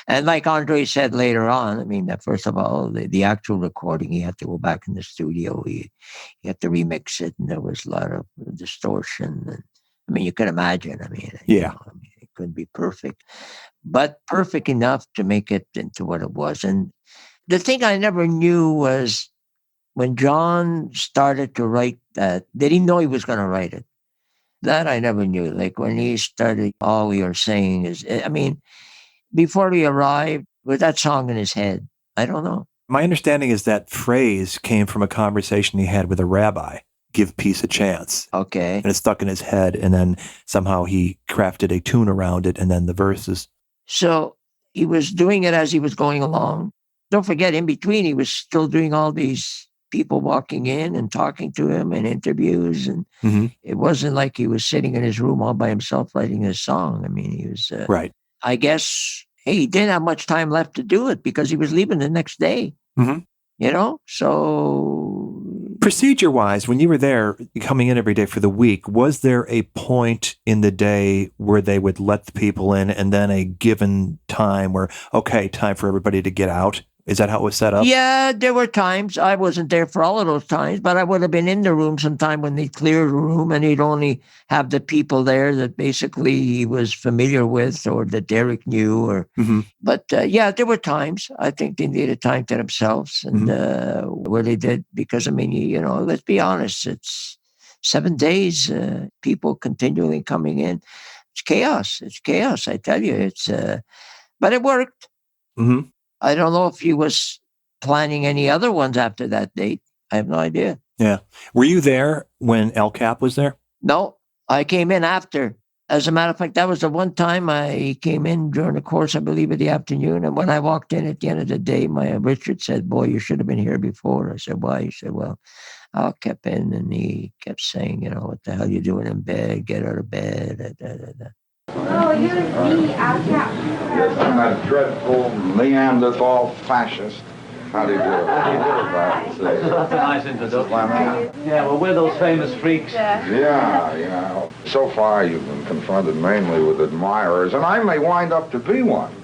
And like Andre said later on, I mean, first of all, the actual recording, he had to go back in the studio. He had to remix it, and there was a lot of distortion. And, I mean, you can imagine. Yeah. It couldn't be perfect, but perfect enough to make it into what it was. And the thing I never knew was when John started to write that, did he know he was going to write it? That I never knew. Like when he started, all we are saying is, before he arrived, with that song in his head, I don't know. My understanding is that phrase came from a conversation he had with a rabbi, give peace a chance. Okay. And it stuck in his head, and then somehow he crafted a tune around it, and then the verses. So he was doing it as he was going along. Don't forget, in between, he was still doing all these people walking in and talking to him and interviews. And It wasn't like he was sitting in his room all by himself writing his song. I mean, he was... right. I guess he didn't have much time left to do it because he was leaving the next day. Mm-hmm. So... Procedure-wise, when you were there coming in every day for the week, was there a point in the day where they would let the people in and then a given time where, okay, time for everybody to get out? Is that how it was set up? Yeah, there were times. I wasn't there for all of those times, but I would have been in the room sometime when they cleared the room, and he'd only have the people there that basically he was familiar with or that Derek knew. But yeah, there were times. I think they needed time to themselves and where they did, because, I mean, let's be honest, it's 7 days, people continually coming in. It's chaos. It's chaos, I tell you. But it worked. Mm-hmm. I don't know if he was planning any other ones after that date. I have no idea. Yeah. Were you there when El Cap was there? No, I came in after. As a matter of fact, that was the one time I came in during the course, I believe, of the afternoon. And when I walked in at the end of the day, Richard said, boy, you should have been here before. I said, why? He said, well, Al kept in, and he kept saying, what the hell you doing in bed? Get out of bed. Oh, here's me, Al Cap. I'm that dreadful Neanderthal fascist. How do you do it? That's a nice introduction. Yeah, well, we're those famous freaks. Yeah. So far, you've been confronted mainly with admirers, and I may wind up to be one.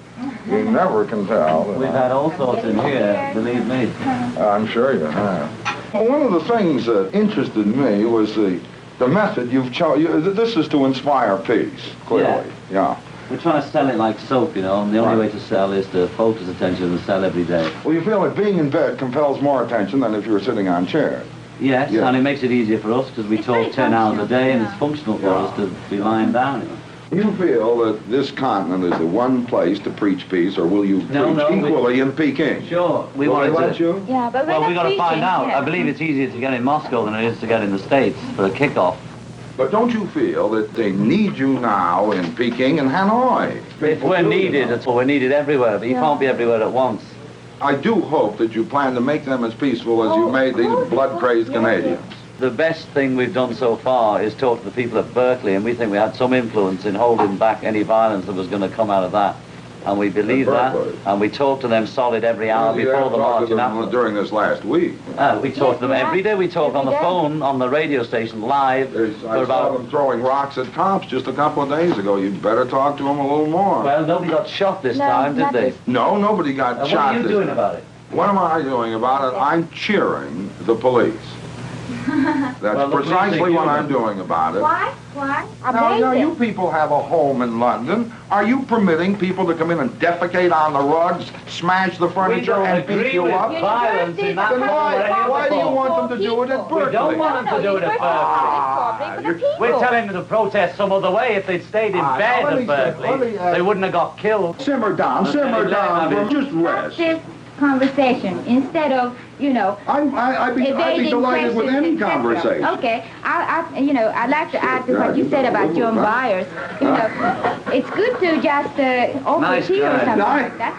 You never can tell. We've had all sorts in here, believe me. I'm sure you have. Well, one of the things that interested me was the method you've chosen. This is to inspire peace, clearly. Yeah. We're trying to sell it like soap, and the only way to sell is to focus attention and sell every day. Well, you feel like being in bed compels more attention than if you were sitting on chairs. Yes, Yeah. and it makes it easier for us because we talk 10 hours a day and it's functional for us to be lying down. You feel that this continent is the one place to preach peace, or will you No, preach no, equally in Peking? Sure, we Will wanted they let to. you? Yeah, but Well, we got to find out. I believe it's easier to get in Moscow than it is to get in the States for a kickoff. But don't you feel that they need you now in Peking and Hanoi? If we're needed, it's we're needed everywhere, but you can't be everywhere at once. I do hope that you plan to make them as peaceful as you made these blood-crazed Canadians. The best thing we've done so far is talk to the people at Berkeley, and we think we had some influence in holding back any violence that was going to come out of that. And we believe that, and we talk to them solid every hour before the march and after. During this last week. We talk to them every day. We talk on the phone, on the radio station, live. I saw them throwing rocks at cops just a couple of days ago. You'd better talk to them a little more. Well, nobody got shot this time, did they? No, nobody got shot. What are you doing about it? What am I doing about it? I'm cheering the police. That's precisely what I'm doing about it. Why? Why? Now, you people have a home in London. Are you permitting people to come in and defecate on the rugs, smash the furniture, and beat you up? Violence in that Then why do you want them to do it at Berkeley? We don't want them to do it at Berkeley. We're telling them to protest some other way. If they'd stayed in bed at Berkeley, they wouldn't have got killed. Simmer down, just rest. Conversation instead of, I'd be delighted with any conversation. Okay, I'd like to add to what you said about John Byers. It's good to just offer tea or something.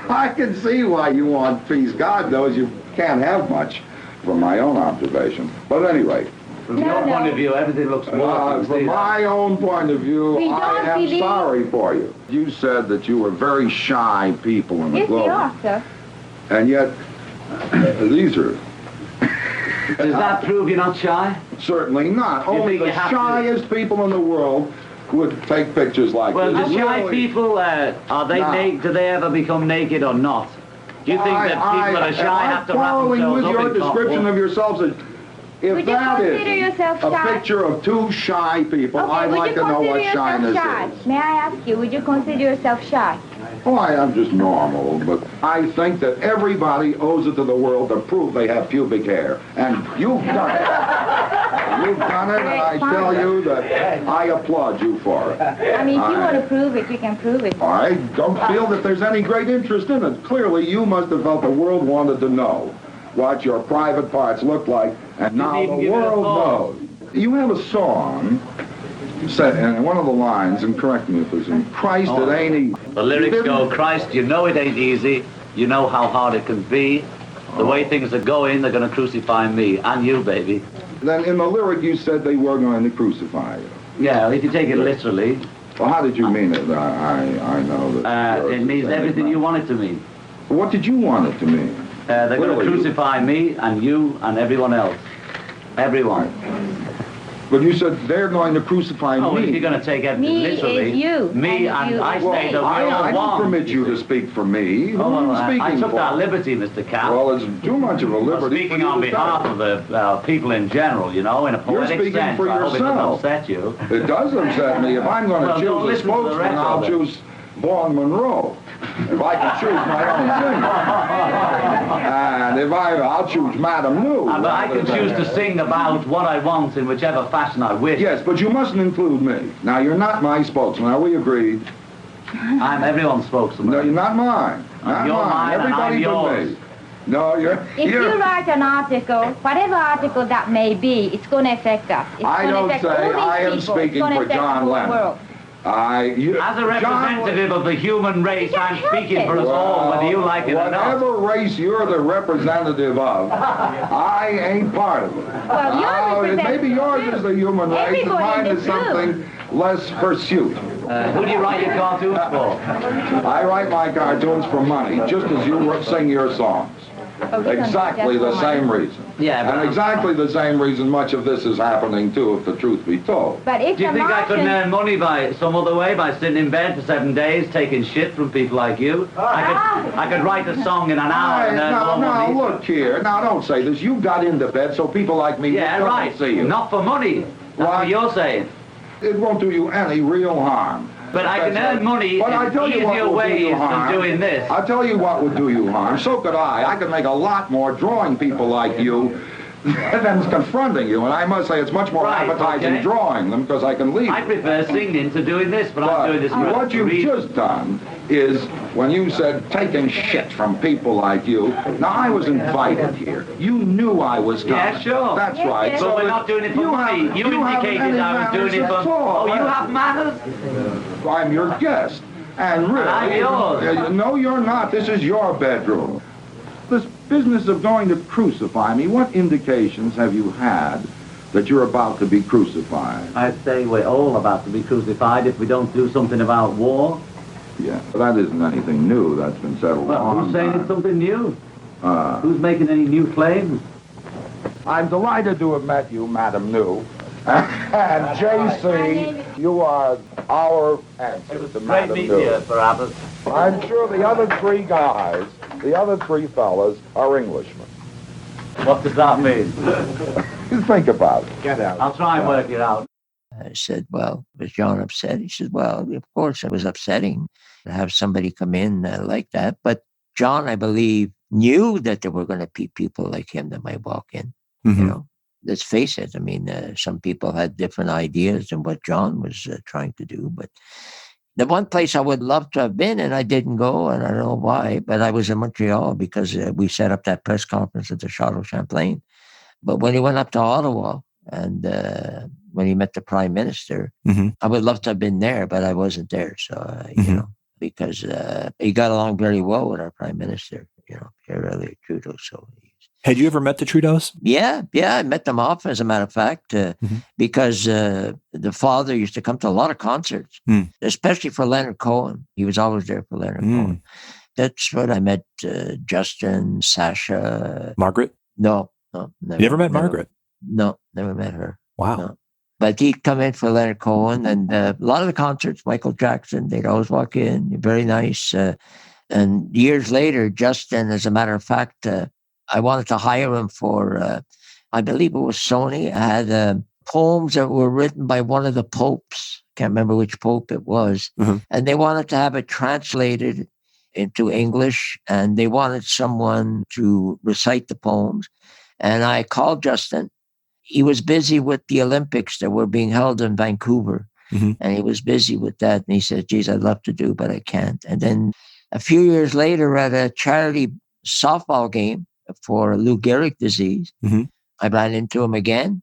I can see why you want peace. God knows you can't have much, from my own observation. But anyway. From your point of view, everything looks more. From my own point of view, We I don't am sorry for you. You said that you were very shy people in the Yes, globe. we are, sir. And yet, these are... Does that prove you're not shy? Certainly not. You Only think the you have to? shyest people in the world would take pictures like Well, this. the shy Really? people, are they naked? Do they ever become naked or not? Do you think that people that are shy have to wrap following themselves with up your in description cotton? of yourselves as if Would you that consider is yourself a shy? picture of two shy people, I'd would like you to know what consider shyness yourself shy? is. May I ask you, would you consider yourself shy? Oh, I am just normal, but I think that everybody owes it to the world to prove they have pubic hair. And you've done it. You've done it, and I tell you that I applaud you for it. I mean, if you want to prove it, you can prove it. I don't feel that there's any great interest in it. Clearly, you must have felt the world wanted to know what your private parts look like, and now the world knows. You have a song, and one of the lines, and correct me if it's in Christ, it ain't easy. The lyrics go, Christ, you know it ain't easy. You know how hard it can be. The way things are going, they're going to crucify me and you, baby. Then in the lyric you said they were going to crucify you. Yeah, if you take it literally. Well, how did you mean it? I know that. It means everything you want it to mean. What did you want it to mean? They're going to crucify me and you and everyone else. Everyone. But you said they're going to crucify me. Oh, well, if you're going to take everything Me literally. is you. Me and I say that we're all I don't one. permit you to speak for me. Who are you speaking I took for? that liberty, Mr. Cap. Well, it's too much of a liberty. Speaking on behalf of the people in general, in a poetic speaking sense. for I hope it doesn't yourself. upset you. It does upset me. If I'm going to Well, don't choose a listen to the spokesman, rest I'll of it. choose Vaughn Monroe. If I can choose my own singer. And if I'll choose Madame New. But I can choose to sing about what I want in whichever fashion I wish. Yes, but you mustn't include me. Now, you're not my spokesman. Are we agreed? I'm everyone's spokesman. No, you're not mine. Not You're mine and Everybody I'm but yours. me. No, If you write an article, whatever article that may be, it's going to affect us. It's I gonna don't affect say all these I am people. speaking It's gonna for affect John the whole Lennon. world. As a representative of the human race, I'm speaking for us all, whether you like it or not. Whatever race you're the representative of, I ain't part of it. Well, you're maybe yours is the human race, and Everybody mine in is the something less hirsute. Who do you write your cartoons for? I write my cartoons for money, just as you sing your songs. Exactly the same reason. Yeah, and exactly the same reason much of this is happening, too, if the truth be told. But if Do you the think I couldn't Martians- earn money by some other way, by sitting in bed for 7 days, taking shit from people like you? I could write a song in an hour and earn more money. Now, look here. Now, don't say this. You got into bed so people like me Yeah, will right. see you. Not for money. That's what you're saying. It won't do you any real harm. But I can earn money But I in tell you what easier will do ways you than harm. doing this. I'll tell you what would do you harm. So could I. I could make a lot more drawing people like you than confronting you. And I must say it's much more appetizing drawing them because I can leave. I prefer singing to doing this, but I'm doing this for what you've reason. just done is when you said taking shit from people like you. Now, I was invited here. You knew I was coming. Yeah, sure. That's right. But we're not doing it for money. You indicated I was doing it for... Oh, you have manners? I'm your guest. And really... I'm yours. No, you're not. This is your bedroom. This business of going to crucify me, what indications have you had that you're about to be crucified? I'd say we're all about to be crucified if we don't do something about war. Yeah, but that isn't anything new. That's been settled Well, who's saying it's something new? Who's making any new claims? I'm delighted to have met you, Madam New. And J.C., you are our answer to Madam New. Barabbas. I'm sure the other three guys, the other three fellas, are Englishmen. What does that mean? Think about it. Get out. I'll try and work it out. I said, well, was John upset? He said, well, of course it was upsetting to have somebody come in like that. But John, I believe, knew that there were going to be people like him that might walk in. You know, let's face it. I mean, some people had different ideas than what John was trying to do. But the one place I would love to have been, and I didn't go, and I don't know why, but I was in Montreal because we set up that press conference at the Chateau Champlain. But when he went up to Ottawa and when he met the Prime Minister, I would love to have been there, but I wasn't there. So, you know, because he got along very well with our Prime Minister, you know, Pierre Trudeau. So, had you ever met the Trudeaus? Yeah, I met them often, as a matter of fact, because the father used to come to a lot of concerts, especially for Leonard Cohen. He was always there for Leonard Cohen. That's what I met Justin, Sasha. Margaret? No. You never met Margaret? No, never met her. Wow. No. But he'd come in for Leonard Cohen, and a lot of the concerts, Michael Jackson, they'd always walk in, very nice. And years later, Justin, as a matter of fact, I wanted to hire him for, I believe it was Sony. I had poems that were written by one of the popes. Can't remember which pope it was. And they wanted to have it translated into English, and they wanted someone to recite the poems. And I called Justin. He was busy with the Olympics that were being held in Vancouver. And he was busy with that. And he said, geez, I'd love to do, but I can't. And then a few years later at a charity softball game for Lou Gehrig disease, I ran into him again,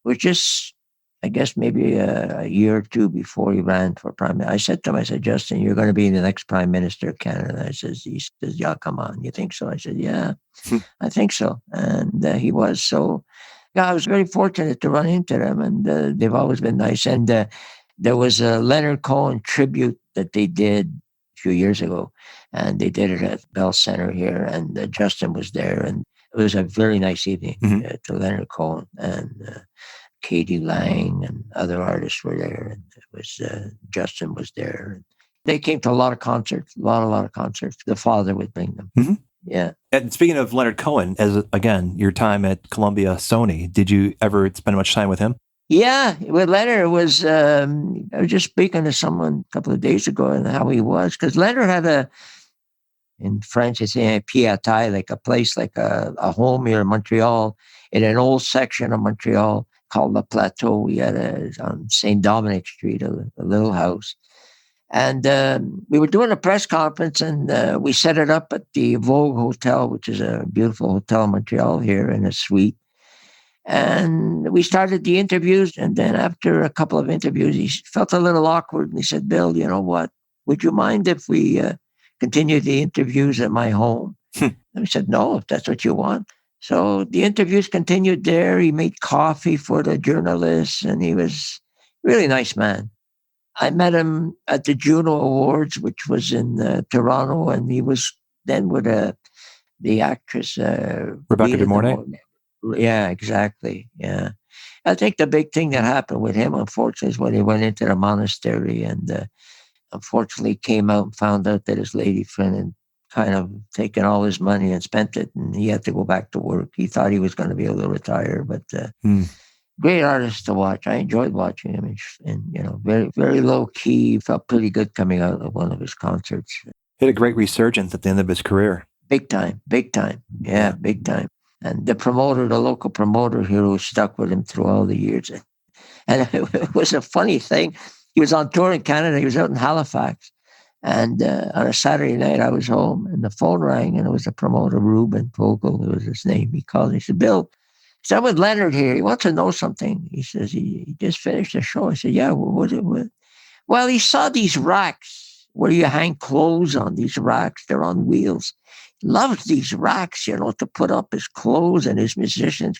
which is, I guess, maybe a year or two before he ran for Prime Minister. I said to him, I said, Justin, you're going to be the next Prime Minister of Canada. He says, yeah, come on. You think so? I said, yeah, I think so. And he was. So, yeah, I was very fortunate to run into them, and they've always been nice. And there was a Leonard Cohen tribute that they did a few years ago, and they did it at Bell Center here, and Justin was there, and it was a very nice evening to Leonard Cohen, and Katie Lang and other artists were there, and it was Justin was there. They came to a lot of concerts, a lot of concerts. The father would bring them. Yeah. And speaking of Leonard Cohen, as again, your time at Columbia Sony, did you ever spend much time with him? Yeah, with Leonard, I was just speaking to someone a couple of days ago and how he was, because Leonard had in French, it's a pied-à-terre, like a place, like a home here in Montreal, in an old section of Montreal called Le Plateau. We had on St. Dominic Street, a little house. And we were doing a press conference, and we set it up at the Vogue Hotel, which is a beautiful hotel in Montreal here, in a suite. And we started the interviews, and then after a couple of interviews, he felt a little awkward, and he said, Bill, you know what? Would you mind if we continue the interviews at my home? And we said, no, if that's what you want. So the interviews continued there. He made coffee for the journalists, and he was a really nice man. I met him at the Juno Awards, which was in Toronto, and he was then with the actress Rebecca De Mornay. Yeah, exactly. Yeah. I think the big thing that happened with him, unfortunately, is when he went into the monastery and unfortunately came out and found out that his lady friend had kind of taken all his money and spent it, and he had to go back to work. He thought he was going to be able to retire, but great artist to watch. I enjoyed watching him, and you know, very, very low key. Felt pretty good coming out of one of his concerts. He had a great resurgence at the end of his career. Big time. Yeah, big time. And the local promoter here who stuck with him through all the years. And it was a funny thing. He was on tour in Canada. He was out in Halifax. And on a Saturday night, I was home and the phone rang and it was the promoter, Ruben Vogel, was his name. He called me. He said, Bill, I'm with Leonard here. He wants to know something. He says, he just finished the show. I said, yeah, what was it? Well, he saw these racks where you hang clothes on these racks. They're on wheels. He loves these racks, to put up his clothes and his musicians.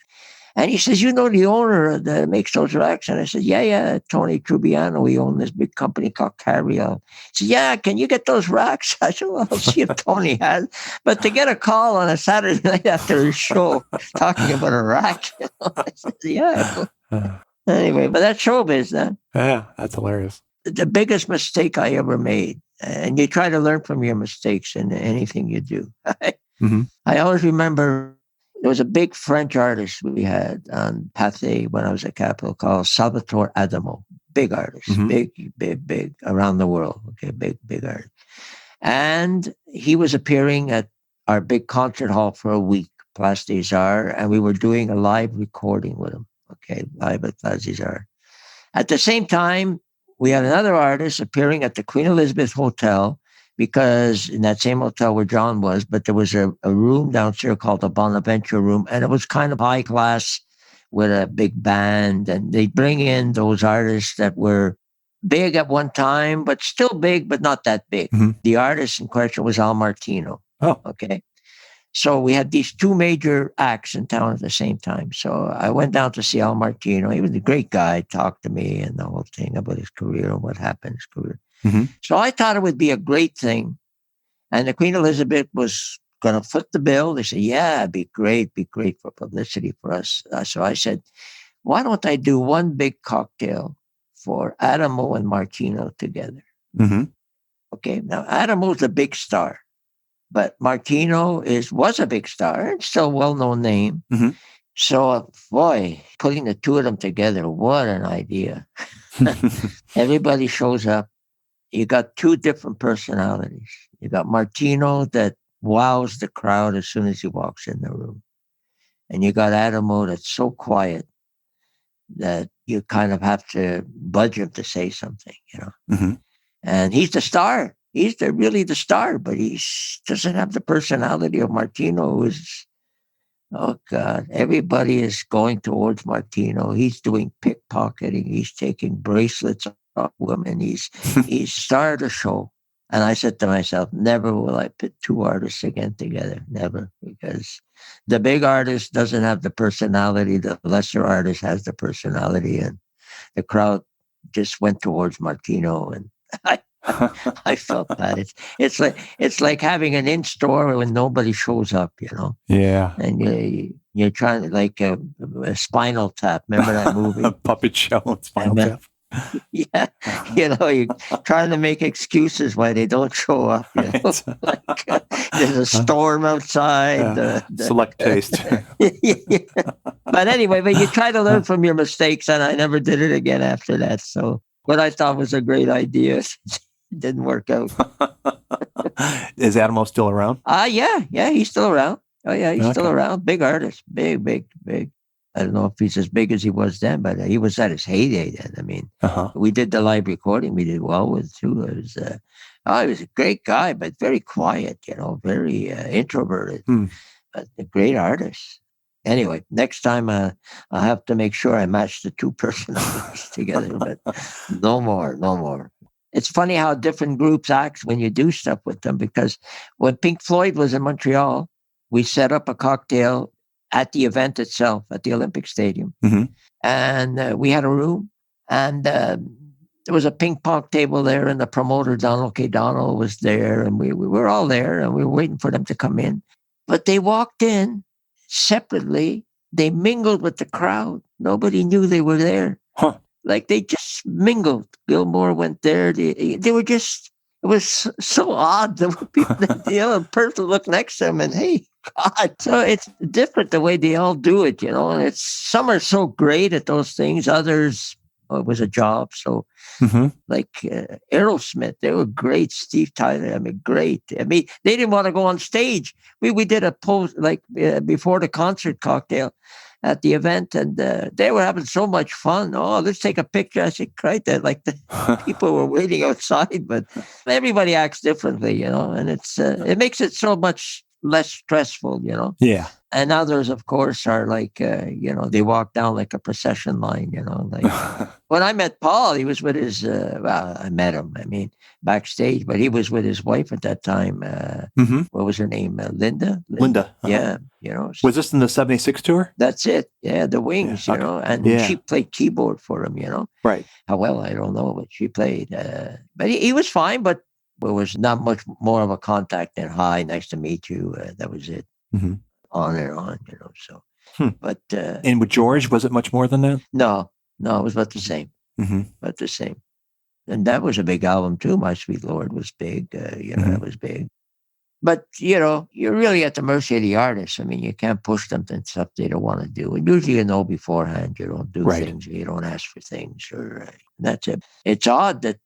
And he says, you know the owner that makes those racks? And I said, yeah, Tony Trubiano. We own this big company called Carriel. He said, yeah, can you get those racks? I said, well, I'll see if Tony has. But to get a call on a Saturday night after his show talking about a rack, I said, yeah. Anyway, but that's showbiz then. Yeah, that's hilarious. The biggest mistake I ever made, and you try to learn from your mistakes in anything you do. Mm-hmm. I always remember there was a big French artist we had on Pathé when I was at Capitol called Salvatore Adamo. Big artist, big around the world. Okay, big artist. And he was appearing at our big concert hall for a week, Place des Arts, and we were doing a live recording with him. Okay, live at Place des Arts. At the same time, we had another artist appearing at the Queen Elizabeth Hotel, because in that same hotel where John was, but there was a room downstairs called the Bonaventure Room, and it was kind of high class with a big band, and they bring in those artists that were big at one time, but still big, but not that big. Mm-hmm. The artist in question was Al Martino. Oh, okay. So we had these two major acts in town at the same time. So I went down to see Al Martino. He was a great guy, talked to me and the whole thing about his career and what happened in his career. Mm-hmm. So I thought it would be a great thing. And the Queen Elizabeth was going to foot the bill. They said, yeah, it'd be great for publicity for us. So I said, why don't I do one big cocktail for Adamo and Martino together? Mm-hmm. Okay, now Adamo's a big star, but Martino was a big star and still a well-known name. Mm-hmm. So, boy, putting the two of them together, what an idea. Everybody shows up. You got two different personalities. You got Martino that wows the crowd as soon as he walks in the room. And you got Adamo that's so quiet that you kind of have to budge him to say something, Mm-hmm. And he's the star. He's really the star, but he doesn't have the personality of Martino, who's, oh God, everybody is going towards Martino. He's doing pickpocketing. He's taking bracelets off women. He's started a show. And I said to myself, never will I put two artists again together. Never. Because the big artist doesn't have the personality. The lesser artist has the personality. And the crowd just went towards Martino. And I felt bad. It's like having an in-store when nobody shows up, Yeah. And you're trying to, like a Spinal Tap. Remember that movie? A puppet show on Spinal Tap. Yeah, you're trying to make excuses why they don't show up. Like, there's a storm outside. Yeah. Select taste. Yeah. But anyway, you try to learn from your mistakes, and I never did it again after that. So what I thought was a great idea didn't work out. Is Adamo still around? Yeah, he's still around. Oh yeah, he's still around. Big artist, big. I don't know if he's as big as he was then, but he was at his heyday then. I mean, we did the live recording. We did well with too. It was, he was a great guy, but very quiet, very introverted, but a great artist. Anyway, next time I'll have to make sure I match the two personalities together, but no more. It's funny how different groups act when you do stuff with them, because when Pink Floyd was in Montreal, we set up a cocktail at the event itself, at the Olympic Stadium. Mm-hmm. And we had a room, and there was a ping pong table there, and the promoter, Donald K. Donald, was there, and we were all there, and we were waiting for them to come in. But they walked in separately. They mingled with the crowd. Nobody knew they were there. Huh. Like, they just mingled. Gilmore went there. They were just, it was so odd. There were people, a person looked next to them, and hey, God. So it's different the way they all do it, and some are so great at those things. Others It was a job. So like Aerosmith, they were great. Steve Tyler, I mean, great. I mean, they didn't want to go on stage. We did a post like before the concert cocktail at the event, and they were having so much fun. Oh, let's take a picture. I said, great. That like the people were waiting outside, but everybody acts differently, and it makes it so much less stressful, Yeah. And others, of course, are like, they walk down like a procession line, like when I met Paul, he was with his, well, I met him, I mean, backstage, but he was with his wife at that time. What was her name? Linda? Linda. Yeah. Was this in the 76 tour? That's it. Yeah. The Wings, and she played keyboard for him, Right. How well, I don't know, but she played. But he was fine, but there was not much more of a contact than hi, nice to meet you. That was it. On and on, so. But and with George, was it much more than that? No, it was about the same. About the same. And that was a big album too. My Sweet Lord was big. That was big. But, you're really at the mercy of the artist. I mean, you can't push them to stuff they don't want to do. And usually beforehand, you don't do things, you don't ask for things, or that's it. It's odd that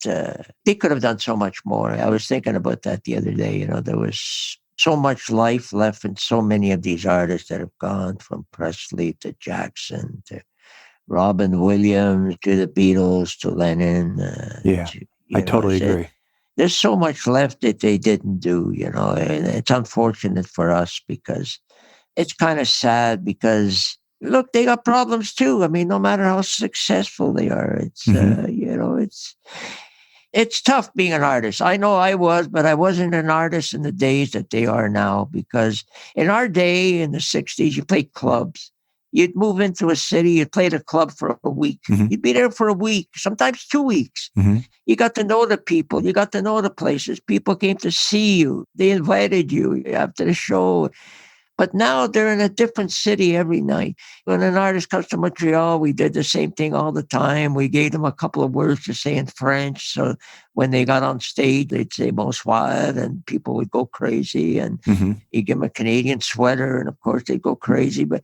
they could have done so much more. I was thinking about that the other day. There was so much life left in so many of these artists that have gone, from Presley to Jackson to Robin Williams to the Beatles to Lennon. I totally agree. There's so much left that they didn't do, and it's unfortunate for us because it's kind of sad because, look, they got problems too. I mean, no matter how successful they are, it's tough being an artist. I know I was, but I wasn't an artist in the days that they are now, because in our day, in the 60s, you played clubs. You'd move into a city, you'd play the club for a week. You'd be there for a week, sometimes 2 weeks. You got to know the people. You got to know the places. People came to see you. They invited you after the show. But now they're in a different city every night. When an artist comes to Montreal, we did the same thing all the time. We gave them a couple of words to say in French. So when they got on stage, they'd say bonsoir, and people would go crazy. And you give them a Canadian sweater, and of course they'd go crazy. But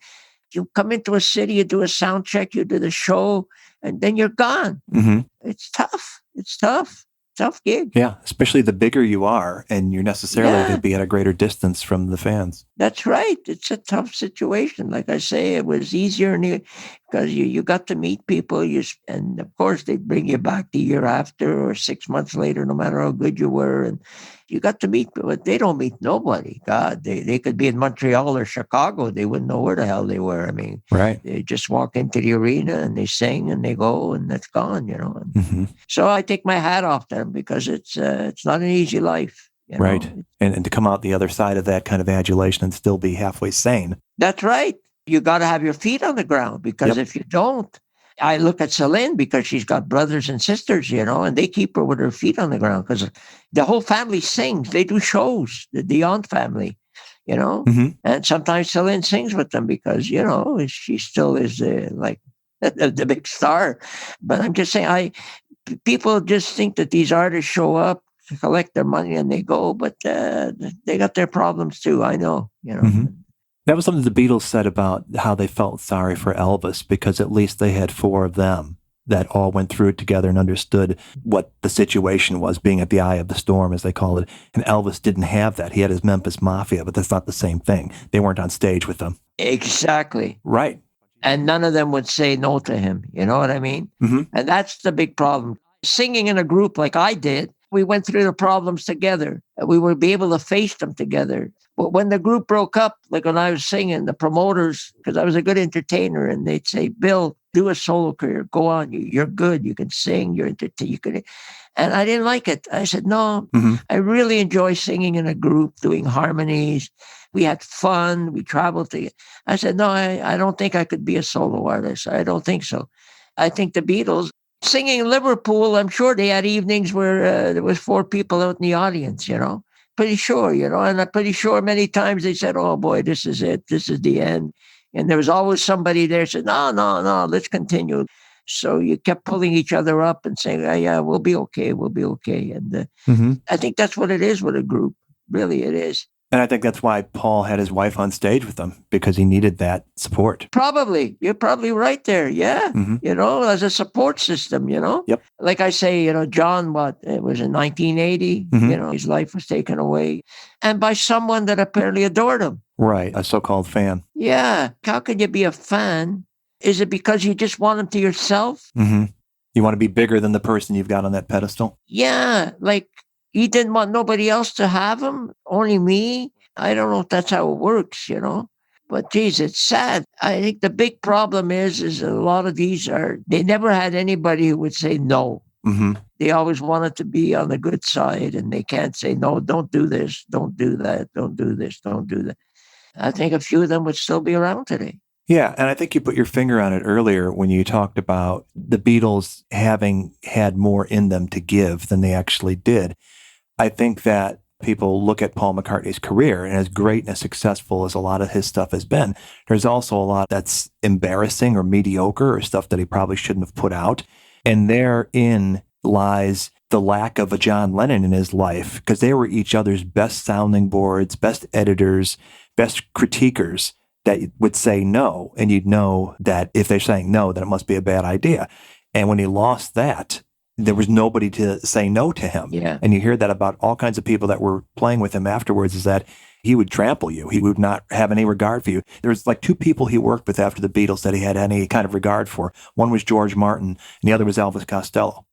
you come into a city, you do a sound check, you do the show, and then you're gone. It's tough. It's tough. Tough gig. Yeah, especially the bigger you are, and you're necessarily going to be at a greater distance from the fans. That's right. It's a tough situation. Like I say, it was easier because you got to meet people. And of course, they'd bring you back the year after or 6 months later, no matter how good you were. And you got to meet people. They don't meet nobody. God, they could be in Montreal or Chicago. They wouldn't know where the hell they were. I mean, they just walk into the arena and they sing and they go and that's gone, So I take my hat off them because it's not an easy life. Right. And to come out the other side of that kind of adulation and still be halfway sane. That's right. You got to have your feet on the ground, because if you don't, I look at Celine because she's got brothers and sisters, and they keep her with her feet on the ground because the whole family sings. They do shows, the Dion family, and sometimes Celine sings with them because, she still is like the big star. But I'm just saying, people just think that these artists show up, collect their money and they go, but they got their problems too. I know, That was something the Beatles said about how they felt sorry for Elvis, because at least they had four of them that all went through it together and understood what the situation was, being at the eye of the storm, as they called it. And Elvis didn't have that. He had his Memphis Mafia, but that's not the same thing. They weren't on stage with them. Exactly. Right. And none of them would say no to him. You know what I mean? And that's the big problem. Singing in a group like I did, we went through the problems together. We would be able to face them together. But when the group broke up, like when I was singing, the promoters, because I was a good entertainer, and they'd say, Bill, do a solo career. Go on. You're good. You can sing. You're entertaining. You can. And I didn't like it. I said, no, I really enjoy singing in a group, doing harmonies. We had fun. We traveled together. I said, no, I don't think I could be a solo artist. I don't think so. I think the Beatles, singing in Liverpool, I'm sure they had evenings where there was 4 people out in the audience, Pretty sure, and I'm pretty sure many times they said, oh boy, this is it. This is the end. And there was always somebody there who said, no, let's continue. So you kept pulling each other up and saying, yeah, we'll be okay. We'll be okay. And I think that's what it is with a group. Really, it is. And I think that's why Paul had his wife on stage with him, because he needed that support. Probably. You're probably right there. Yeah. Mm-hmm. As a support system, Yep. Like I say, John, it was in 1980, Mm-hmm. His life was taken away. And by someone that apparently adored him. Right. A so-called fan. Yeah. How could you be a fan? Is it because you just want him to yourself? Mm-hmm. You want to be bigger than the person you've got on that pedestal? Yeah. Like, he didn't want nobody else to have him, only me. I don't know if that's how it works, But geez, it's sad. I think the big problem is a lot of these they never had anybody who would say no. Mm-hmm. They always wanted to be on the good side, and they can't say, no, don't do this, don't do that, don't do this, don't do that. I think a few of them would still be around today. Yeah, and I think you put your finger on it earlier when you talked about the Beatles having had more in them to give than they actually did. I think that people look at Paul McCartney's career, and as great and as successful as a lot of his stuff has been, there's also a lot that's embarrassing or mediocre or stuff that he probably shouldn't have put out. And therein lies the lack of a John Lennon in his life, because they were each other's best sounding boards, best editors, best critiquers that would say no. And you'd know that if they're saying no, then it must be a bad idea. And when he lost that, there was nobody to say no to him. Yeah. And you hear that about all kinds of people that were playing with him afterwards, is that he would trample you. He would not have any regard for you. There was like two people he worked with after the Beatles that he had any kind of regard for. One was George Martin, and the other was Elvis Costello.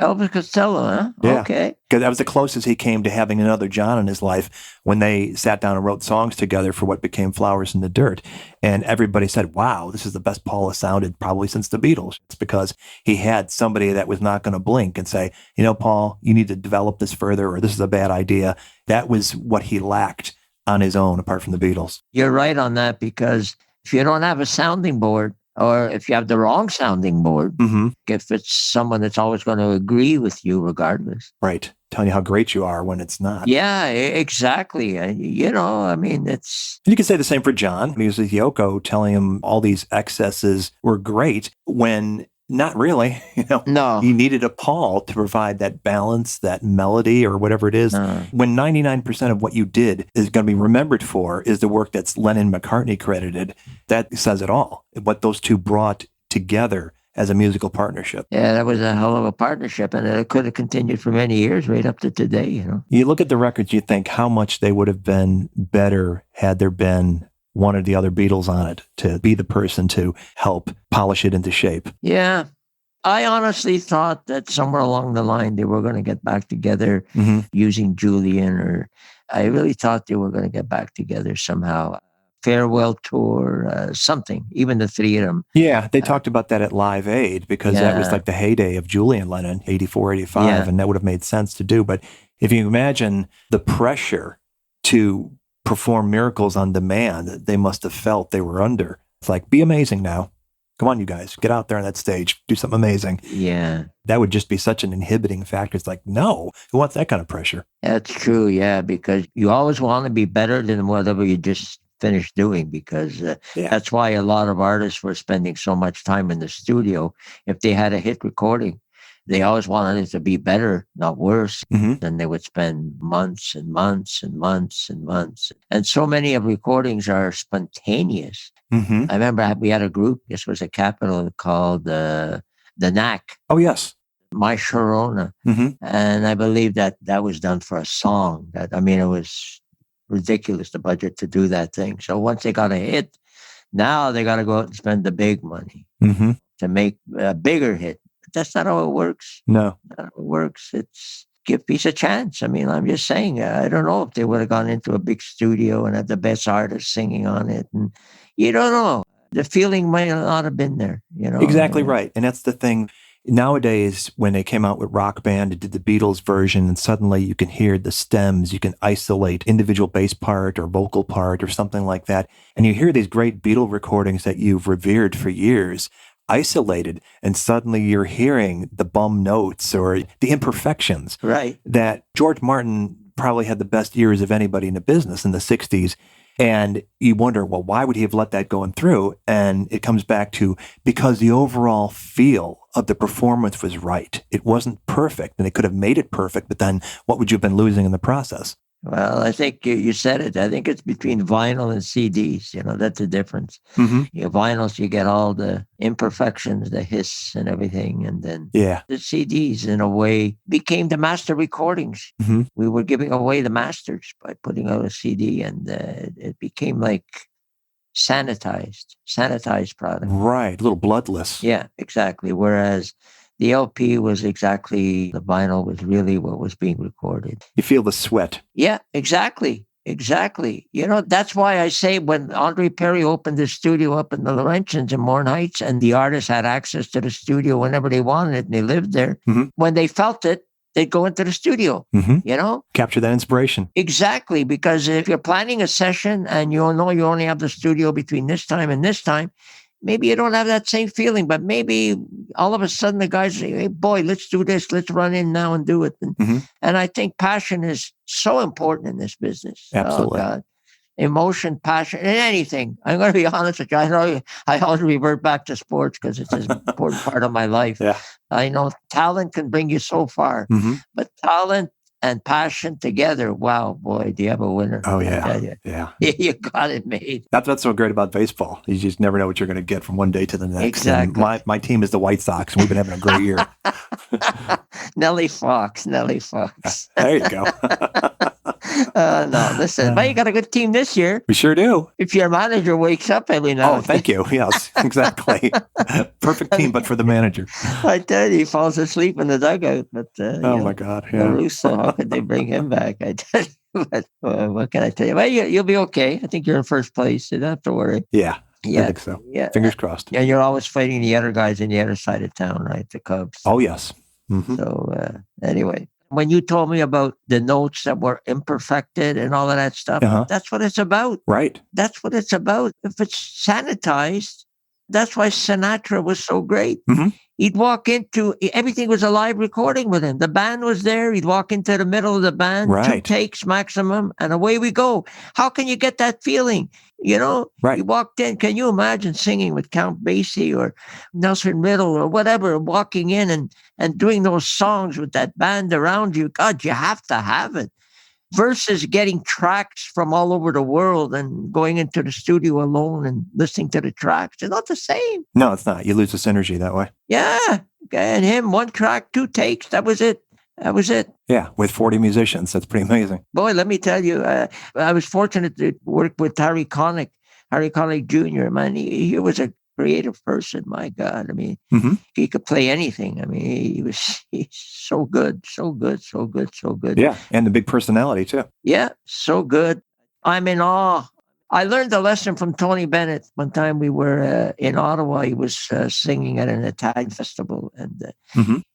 Elvis Costello, huh? Yeah. Okay. Because that was the closest he came to having another John in his life when they sat down and wrote songs together for what became Flowers in the Dirt. And everybody said, wow, this is the best Paul has sounded probably since the Beatles. It's because he had somebody that was not going to blink and say, Paul, you need to develop this further, or this is a bad idea. That was what he lacked on his own, apart from the Beatles. You're right on that, because if you don't have a sounding board, or if you have the wrong sounding board, Mm-hmm. if it's someone that's always going to agree with you regardless. Right. Telling you how great you are when it's not. Yeah, exactly. It's... You could say the same for John. He was with Yoko telling him all these excesses were great when not really. No. He needed a Paul to provide that balance, that melody, or whatever it is. When 99% of what you did is going to be remembered for is the work that's Lennon McCartney credited, that says it all. What those two brought together as a musical partnership. Yeah, that was a hell of a partnership, and it could have continued for many years, right up to today, You look at the records, you think how much they would have been better had there been one or the other Beatles on it to be the person to help polish it into shape. Yeah. I honestly thought that somewhere along the line they were going to get back together using Julian, or I really thought they were going to get back together somehow. Farewell tour, something, even the three of them. Yeah, they talked about that at Live Aid, because that was like the heyday of Julian Lennon, 84, 85, and that would have made sense to do. But if you imagine the pressure to perform miracles on demand that they must have felt they were under, it's like, be amazing now. Come on, you guys, get out there on that stage, do something amazing. Yeah. That would just be such an inhibiting factor. It's like, no, who wants that kind of pressure? That's true, yeah, because you always want to be better than whatever you just finished doing, because that's why a lot of artists were spending so much time in the studio. If they had a hit recording, they always wanted it to be better, not worse. Then they would spend months and months and months and months. And so many of recordings are spontaneous. I remember we had a group, this was a Capitol, called the Knack. Oh, yes. My Sharona. And I believe that was done for a song. It was ridiculous, the budget to do that thing. So once they got a hit, now they got to go out and spend the big money to make a bigger hit. But that's not how it works. No. Not how it works. It's give peace a chance. I'm just saying, I don't know if they would have gone into a big studio and had the best artists singing on it. And you don't know. The feeling might not have been there, Exactly right. And that's the thing. Nowadays, when they came out with Rock Band and did the Beatles version, and suddenly you can hear the stems, you can isolate individual bass part or vocal part or something like that. And you hear these great Beatle recordings that you've revered for years, isolated, and suddenly you're hearing the bum notes or the imperfections. Right. That George Martin probably had the best years of anybody in the business in the 60s. And you wonder, well, why would he have let that go through? And it comes back to because the overall feel of the performance was right. It wasn't perfect, and they could have made it perfect, but then what would you have been losing in the process? Well, I think you said it. I think it's between vinyl and CDs. That's the difference. Vinyls, you get all the imperfections, the hiss and everything. And then Yeah. the CDs, in a way, became the master recordings. We were giving away the masters by putting out a CD, and it became like sanitized product. Right. A little bloodless. Yeah, exactly. Whereas the LP was exactly, the vinyl was really what was being recorded. You feel the sweat. Yeah, exactly. That's why I say when Andre Perry opened the studio up in the Laurentians in Mourne Heights, and the artists had access to the studio whenever they wanted it and they lived there, when they felt it, they'd go into the studio, Capture that inspiration. Exactly, because if you're planning a session and you know you only have the studio between this time and this time, maybe you don't have that same feeling, but maybe all of a sudden the guys say, hey, boy, let's do this. Let's run in now and do it. And I think passion is so important in this business. Absolutely. Oh, God. Emotion, passion, and anything. I'm going to be honest with you. I know I always revert back to sports because it's an important part of my life. Yeah. I know talent can bring you so far, but talent and passion together, wow, boy, do you have a winner. Oh, I yeah. tell you. Yeah. You got it made. That's what's so great about baseball. You just never know what you're going to get from one day to the next. Exactly. And my team is the White Sox, and we've been having a great year. Nellie Fox. There you go. No, listen, but you got a good team this year. We sure do. If your manager wakes up every now Oh, and thank you. Yes, exactly. Perfect team, but for the manager. I tell you, he falls asleep in the dugout. But oh my God, yeah. Russo, how could they bring him back? I tell you, but what can I tell you? Well, you'll be okay. I think you're in first place. You don't have to worry. Yeah, Yeah, I think so. Yeah, Fingers crossed. Yeah, you're always fighting the other guys in the other side of town, right? The Cubs. Oh yes. So anyway, when you told me about the notes that were imperfected and all of that stuff, that's what it's about. Right. That's what it's about. If it's sanitized, that's why Sinatra was so great. He'd walk into, everything was a live recording with him. The band was there. He'd walk into the middle of the band, 2 takes maximum, and away we go. How can you get that feeling? Right. He walked in. Can you imagine singing with Count Basie or Nelson Riddle or whatever, walking in and doing those songs with that band around you? God, you have to have it. Versus getting tracks from all over the world and going into the studio alone and listening to the tracks. They're not the same. No, it's not. You lose this energy that way. Yeah. And him, 1 track, 2 takes. That was it. Yeah, with 40 musicians. That's pretty amazing. Boy, let me tell you, I was fortunate to work with Harry Connick Jr. Man, he was a creative person. My God. I mean, he could play anything. I mean, he's so good. Yeah, and the big personality too. Yeah, so good. I'm in awe. I learned a lesson from Tony Bennett. One time we were in Ottawa. He was singing at an Italian festival. And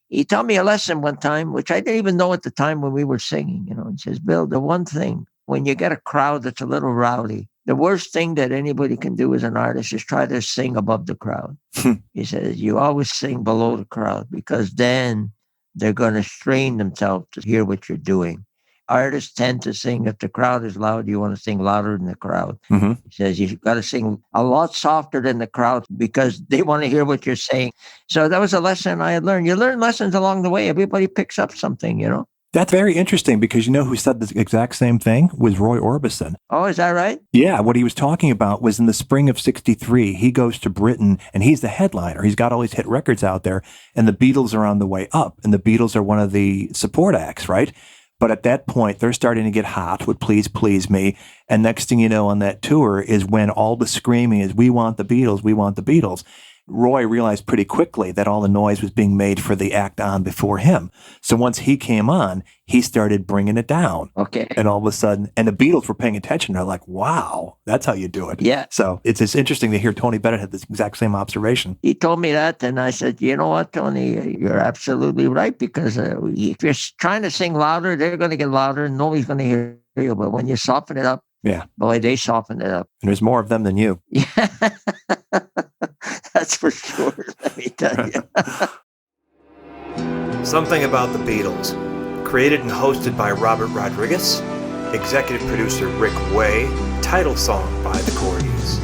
he taught me a lesson one time, which I didn't even know at the time when we were singing. He says, Bill, the one thing, when you get a crowd that's a little rowdy, the worst thing that anybody can do as an artist is try to sing above the crowd. He says, you always sing below the crowd because then they're going to strain themselves to hear what you're doing. Artists tend to sing, if the crowd is loud, you want to sing louder than the crowd. He says you've got to sing a lot softer than the crowd because they want to hear what you're saying. So that was a lesson I had learned. You learn lessons along the way. Everybody picks up something, That's very interesting because you know who said the exact same thing was Roy Orbison. Oh, is that right? Yeah, what he was talking about was in the spring of '63, he goes to Britain and he's the headliner. He's got all these hit records out there and the Beatles are on the way up and the Beatles are one of the support acts, right? But at that point, they're starting to get hot with Please, Please Me. And next thing you know on that tour is when all the screaming is, we want the Beatles, we want the Beatles. Roy realized pretty quickly that all the noise was being made for the act on before him. So once he came on, he started bringing it down. Okay. And all of a sudden, and the Beatles were paying attention. They're like, wow, that's how you do it. Yeah. So it's just interesting to hear Tony Bennett had this exact same observation. He told me that, and I said, you know what, Tony, you're absolutely right, because if you're trying to sing louder, they're going to get louder, and nobody's going to hear you. But when you soften it up, yeah, boy, they soften it up. And there's more of them than you. Yeah, that's for sure, let me tell you. Something About the Beatles. Created and hosted by Robert Rodriguez. Executive producer Rick Way. Title song by the Corgis.